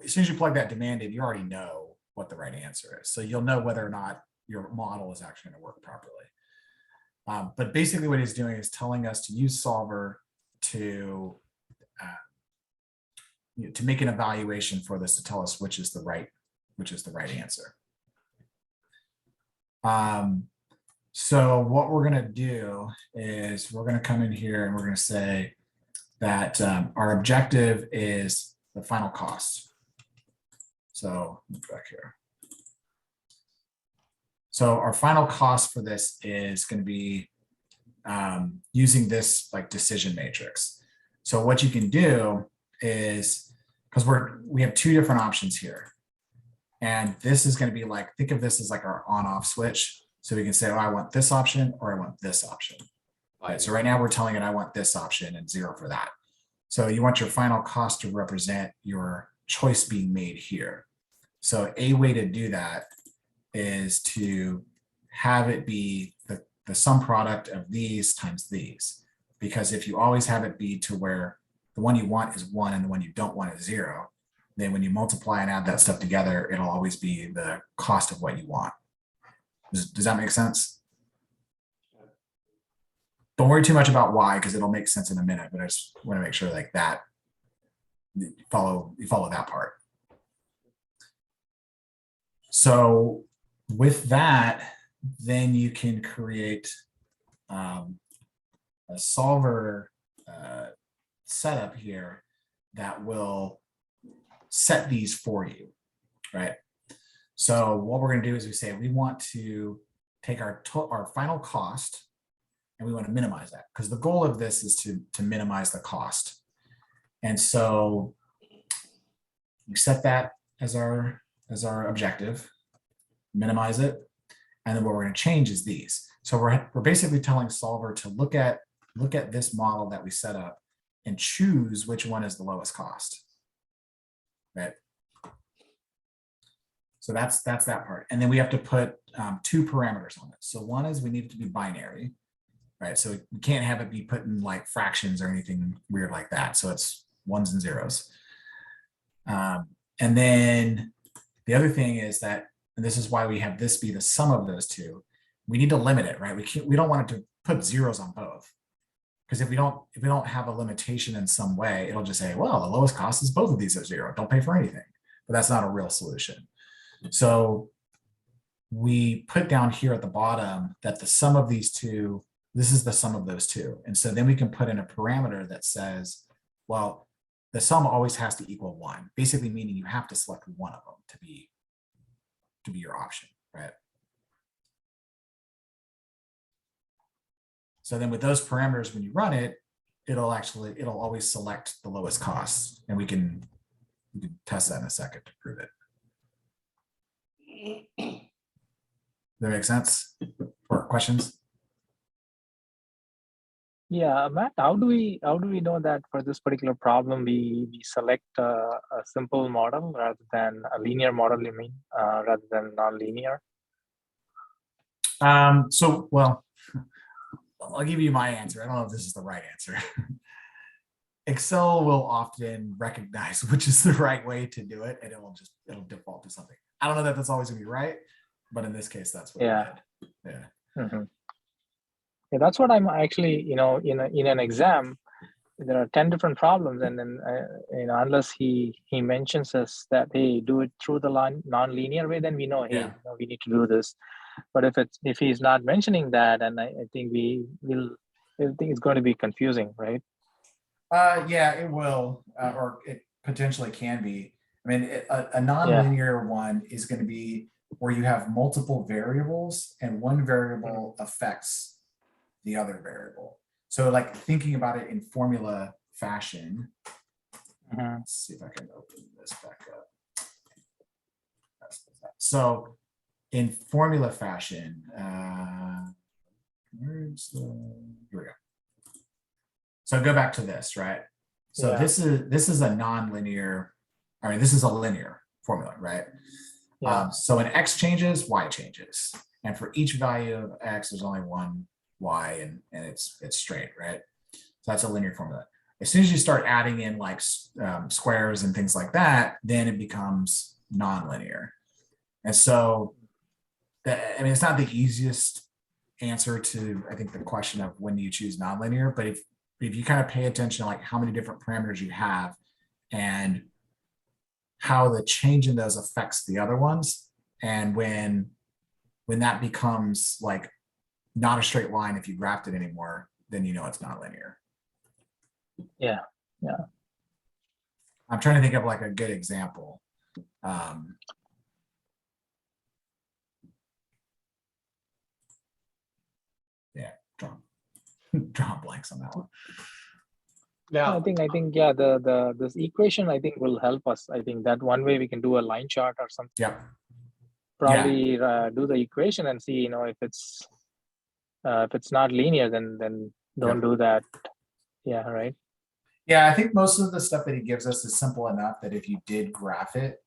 as soon as you plug that demand in, you already know what the right answer is. So you'll know whether or not your model is actually going to work properly. But basically what he's doing is telling us to use solver to make an evaluation for this to tell us which is the right answer. So what we're going to do is we're going to come in here and we're going to say that our objective is the final cost. So back here. So our final cost for this is going to be using this like decision matrix. So what you can do is, because we have two different options here. And this is going to be like, think of this as like our on-off switch. So we can say, oh, I want this option or I want this option. Right, so right now we're telling it I want this option and 0 for that. So you want your final cost to represent your choice being made here. So a way to do that is to have it be the sum product of these times these. Because if you always have it be to where the one you want is 1 and the one you don't want is 0, then when you multiply and add that stuff together, it'll always be the cost of what you want. Does that make sense? Don't worry too much about why, because it'll make sense in a minute, but I just want to make sure like that you follow that part. So with that, then you can create a solver setup here that will set these for you, right? So what we're going to do is we say we want to take our final cost and we want to minimize that, because the goal of this is to minimize the cost. And so we set that as our objective, minimize it. And then what we're going to change is these. So we're basically telling Solver to look at this model that we set up and choose which one is the lowest cost, right? So that's that part. And then we have to put 2 parameters on it. So one is we need it to be binary, right? So we can't have it be put in like fractions or anything weird like that. So it's 1s and 0s. And then the other thing is that, and this is why we have this be the sum of those 2, we need to limit it, right? We don't want it to put zeros on both. Because if we don't have a limitation in some way, it'll just say, well, the lowest cost is both of these are 0. Don't pay for anything. But that's not a real solution. So we put down here at the bottom that the sum of these 2, this is the sum of those 2. And so then we can put in a parameter that says, well, the sum always has to equal 1, basically meaning you have to select one of them to be your option, right? So then with those parameters, when you run it, it'll always select the lowest cost, and we can test that in a second to prove it. Does that make sense? Or questions? Yeah, Matt, how do we know that for this particular problem we select a simple model rather than a linear model, you mean, rather than non-linear? So, well, I'll give you my answer. I don't know if this is the right answer. Excel will often recognize which is the right way to do it, and it'll default to something. I don't know that that's always gonna be right, but in this case, that's what we did. Yeah. Mm-hmm. Yeah, that's what I'm actually, in an exam, there are 10 different problems, and then unless he mentions us that, hey, do it through the non-linear way, then we know, hey, we need to do this. But if he's not mentioning that, and I think everything is going to be confusing, right? Yeah, it will, or it potentially can be. I mean, a non-linear one is going to be where you have multiple variables and one variable affects the other variable. So like thinking about it in formula fashion, let's see if I can open this back up. So in formula fashion, here we go. So go back to this, right? So this is a non-linear, this is a linear formula, right? So when X changes, Y changes. And for each value of X, there's only one Y, and it's straight, right? So that's a linear formula. As soon as you start adding in like squares and things like that, then it becomes non-linear. And so, it's not the easiest answer to, I think, the question of when do you choose non-linear, but if you kind of pay attention to like how many different parameters you have and how the change in those affects the other ones, and when that becomes like not a straight line if you graphed it anymore, then you know it's not linear. Yeah. I'm trying to think of like a good example. Draw blanks on that one. Yeah, I think yeah, this equation I think will help us. I think that one way we can do a line chart or something. Yeah. Probably do the equation and see, if it's not linear, then don't do that. Yeah, right. Yeah, I think most of the stuff that he gives us is simple enough that if you did graph it,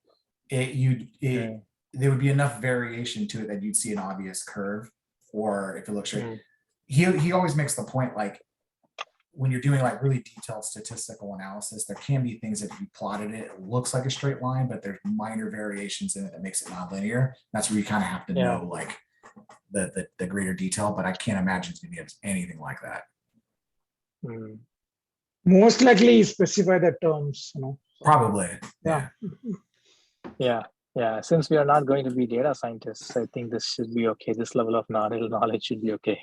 there would be enough variation to it that you'd see an obvious curve, or if it looks straight. He always makes the point, like when you're doing like really detailed statistical analysis, there can be things that if you plotted it, it looks like a straight line, but there's minor variations in it that makes it nonlinear. That's where you kind of have to know like the greater detail, but I can't imagine it's gonna be anything like that. Most likely specify the terms, Probably. Yeah. Yeah. Since we are not going to be data scientists, I think this should be okay. This level of knowledge should be okay.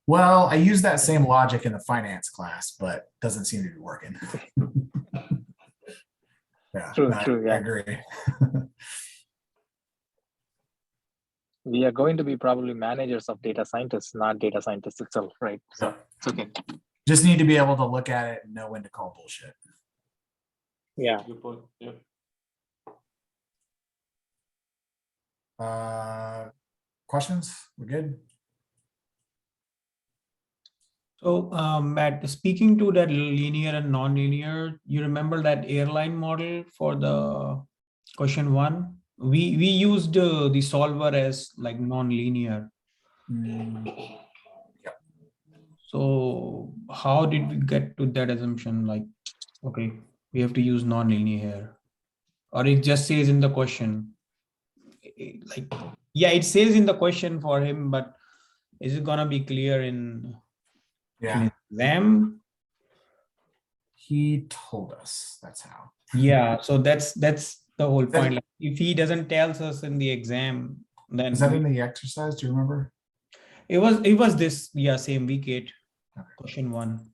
Well, I use that same logic in the finance class, but doesn't seem to be working. Yeah, True, I yeah. agree. We are going to be probably managers of data scientists, not data scientists itself, right? So Yeah. it's okay. Just need to be able to look at it and know when to call bullshit. Yeah. Good point. Yeah. Questions? We're good? So, Matt, speaking to that linear and non-linear, you remember that airline model for the question 1? We used the solver as like non-linear. Yep. So how did we get to that assumption? Like, okay, we have to use non-linear here, or it just says in the question, like, yeah, it says in the question for him, but is it gonna be clear in exam? He told us that's how. Yeah, so that's the whole point. Like, if he doesn't tell us in the exam, then Is that in the exercise? Do you remember? it was this, yeah, same week 8, question 1.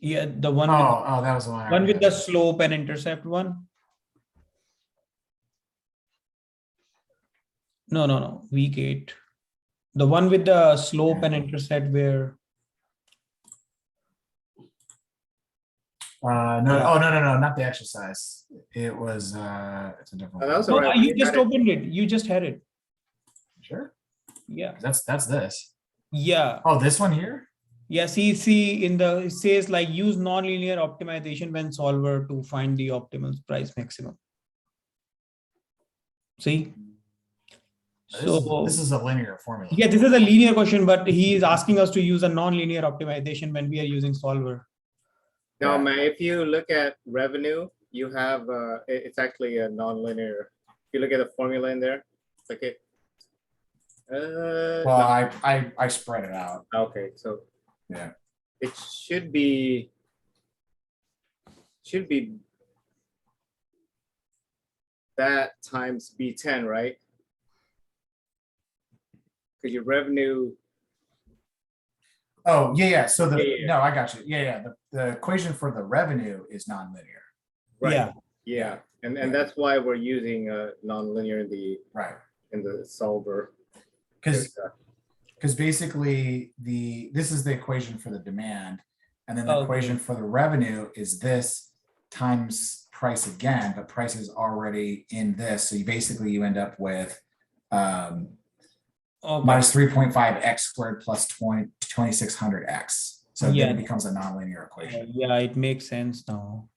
Yeah, the one. Oh, that was the one. One with the slope and intercept one. No. Week 8. The one with the slope and intercept where. No, not the exercise. It was it's a different one. No, you just opened it. You just had it. Sure. Yeah. That's this. Yeah. Oh, this one here? Yeah, see in the, it says like use nonlinear optimization when solver to find the optimal price maximum. See? This is a linear formula. Yeah, this is a linear question, but he is asking us to use a nonlinear optimization when we are using solver. No, man, if you look at revenue, you have, it's actually a nonlinear. If you look at the formula in there, it's like it. Well, I spread it out. Okay, so yeah, it should be that times B10, right? Because your revenue. Oh, yeah. So no, I got you. Yeah. The equation for the revenue is nonlinear. Right. Yeah. And that's why we're using nonlinear in the solver. Because basically this is the equation for the demand, and then the equation for the revenue is this times price again, but price is already in this. So you end up with minus 3.5x squared plus 2600x. So then it becomes a nonlinear equation. Yeah, it makes sense now.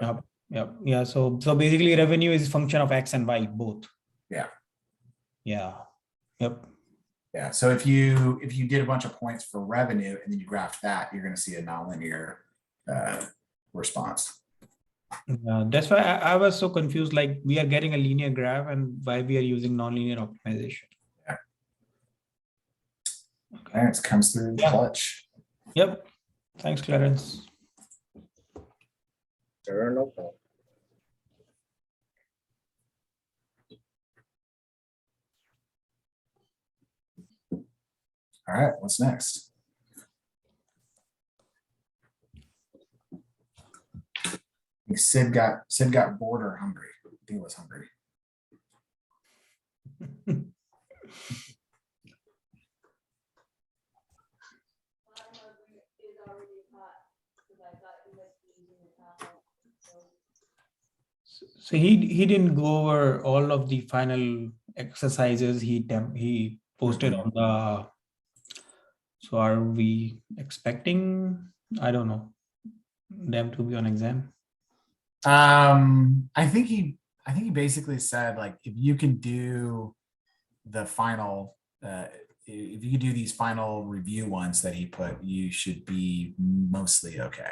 Yep. Yeah. So basically revenue is a function of X and Y both. Yeah. Yeah. Yep. Yeah. So if you did a bunch of points for revenue and then you graph that, you're going to see a nonlinear response. Yeah, that's why I was so confused. Like we are getting a linear graph and why we are using nonlinear optimization. Yeah. Clarence comes through clutch. Yep. Thanks, Clarence. Sure, no problem. All right, what's next? I think Sid got bored or hungry. I think he was hungry. So he didn't go over all of the final exercises he posted on the. So are we expecting, I don't know, them to be on exam? I think he basically said, like, if you can do the final, if you can do these final review ones that he put, you should be mostly okay.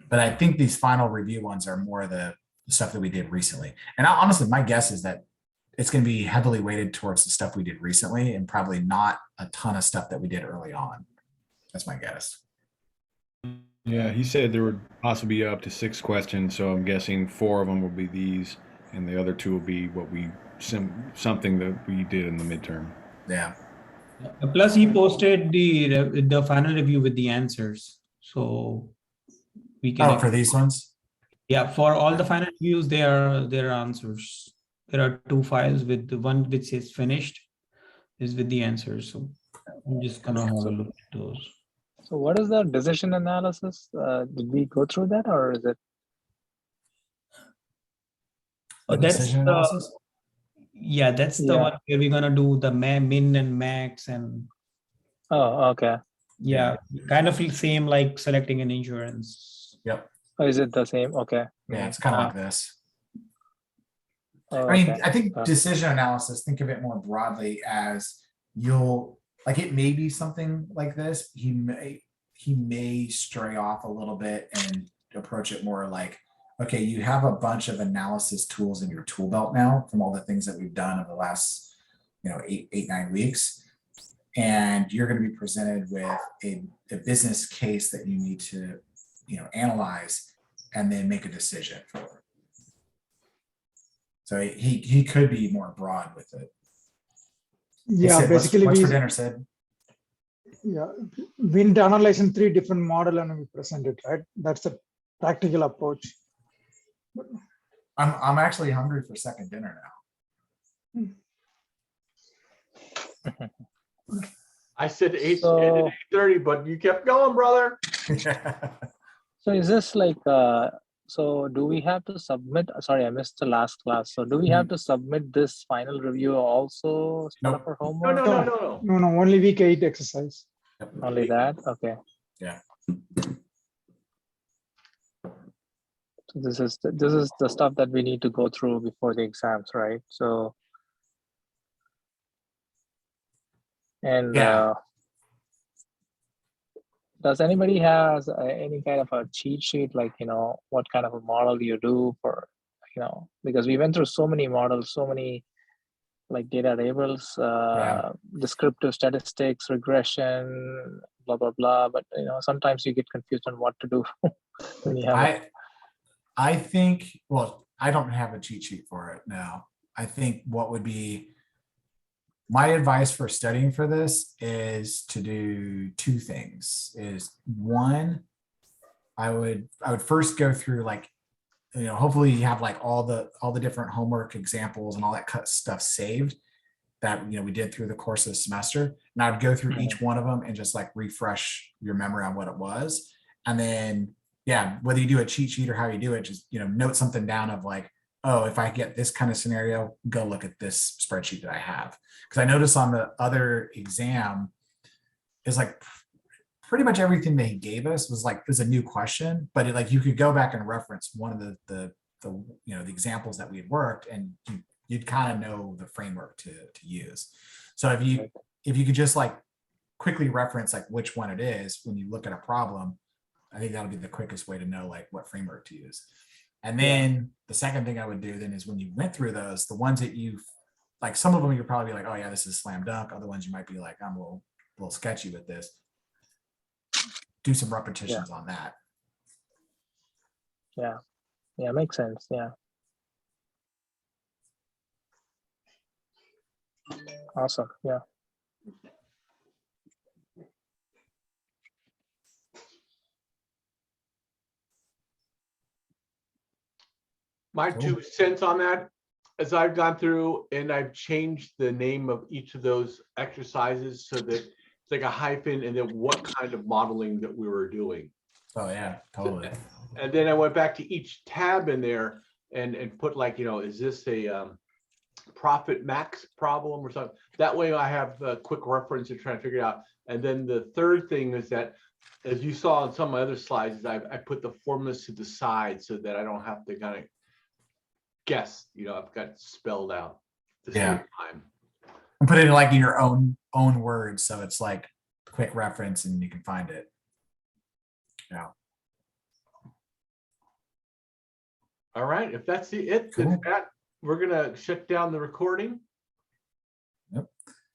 But I think these final review ones are more the stuff that we did recently. And honestly, my guess is that it's going to be heavily weighted towards the stuff we did recently and probably not a ton of stuff that we did early on. That's my guess. Yeah, he said there would possibly be up to 6 questions, so I'm guessing 4 of them will be these, and the other 2 will be what we something that we did in the midterm. Yeah. Plus, he posted the final review with the answers, so we can. Oh, for these ones? Yeah, for all the final reviews, there are answers. There are 2 files with the one which says finished is with the answers. So I'm just gonna have a look at those. So what is the decision analysis? Did we go through that, or is it? That's Decision the, analysis? yeah, that's the Yeah. one where we're gonna do the min and max and Oh, okay. yeah, kind of same like selecting an insurance. Yep. Oh, is it the same? Okay. Yeah, it's kind of like this. Oh, I mean, okay. I think decision analysis, think of it more broadly as you'll like it may be something like this. He may stray off a little bit and approach it more like, okay, you have a bunch of analysis tools in your tool belt now from all the things that we've done over the last, 8-9 weeks. And you're going to be presented with a business case that you need to, analyze and then make a decision for. So he could be more broad with it. Yeah, Sid, basically what's we, for dinner, Sid? yeah, we need to analyze in 3 different model and we present it, right? That's a practical approach. I'm actually hungry for second dinner now. I said 8 So- 8:30, but you kept going, brother. So is this like, so do we have to submit, sorry, I missed the last class. So do we have to submit this final review also as part of our homework? No. Only week 8 exercise. Only that? Okay. Yeah. So this is the stuff that we need to go through before the exams, right? So. And Yeah. Does anybody has any kind of a cheat sheet, like, what kind of a model you do for, because we went through so many models, so many like data tables, descriptive statistics, regression, blah, blah, blah. But, sometimes you get confused on what to do when you have I think, well, I don't have a cheat sheet for it now. I think what would be my advice for studying for this is to do 2 things. Is one, I would first go through like, hopefully you have like all the different homework examples and all that stuff saved that we did through the course of the semester. And I would go through each one of them and just like refresh your memory on what it was. And then, yeah, whether you do a cheat sheet or how you do it, just note something down of like, oh, if I get this kind of scenario, go look at this spreadsheet that I have. Because I noticed on the other exam is like pretty much everything they gave us was like, there's a new question, but like you could go back and reference one of the examples that we had worked and you'd kind of know the framework to use. So if you could just like quickly reference like which one it is when you look at a problem, I think that'll be the quickest way to know like what framework to use. And then the second thing I would do then is when you went through those, the ones that you like, some of them you're probably like, oh yeah, this is slam dunk. Other ones you might be like, I'm a little sketchy with this. Do some repetitions on that. Yeah, makes sense. Yeah. Awesome. Yeah. My 2 cents on that, as I've gone through and I've changed the name of each of those exercises so that it's like a hyphen and then what kind of modeling that we were doing. Oh yeah, totally. And then I went back to each tab in there and put like, is this a profit max problem or something? That way I have a quick reference to try to figure it out. And then the third thing is that, as you saw on some of my other slides, is I put the formulas to the side so that I don't have to kind of guess, I've got it spelled out at the same time. And put it like in your own words. So it's like quick reference and you can find it. Yeah. All right, if that's it, then Pat, we're gonna shut down the recording.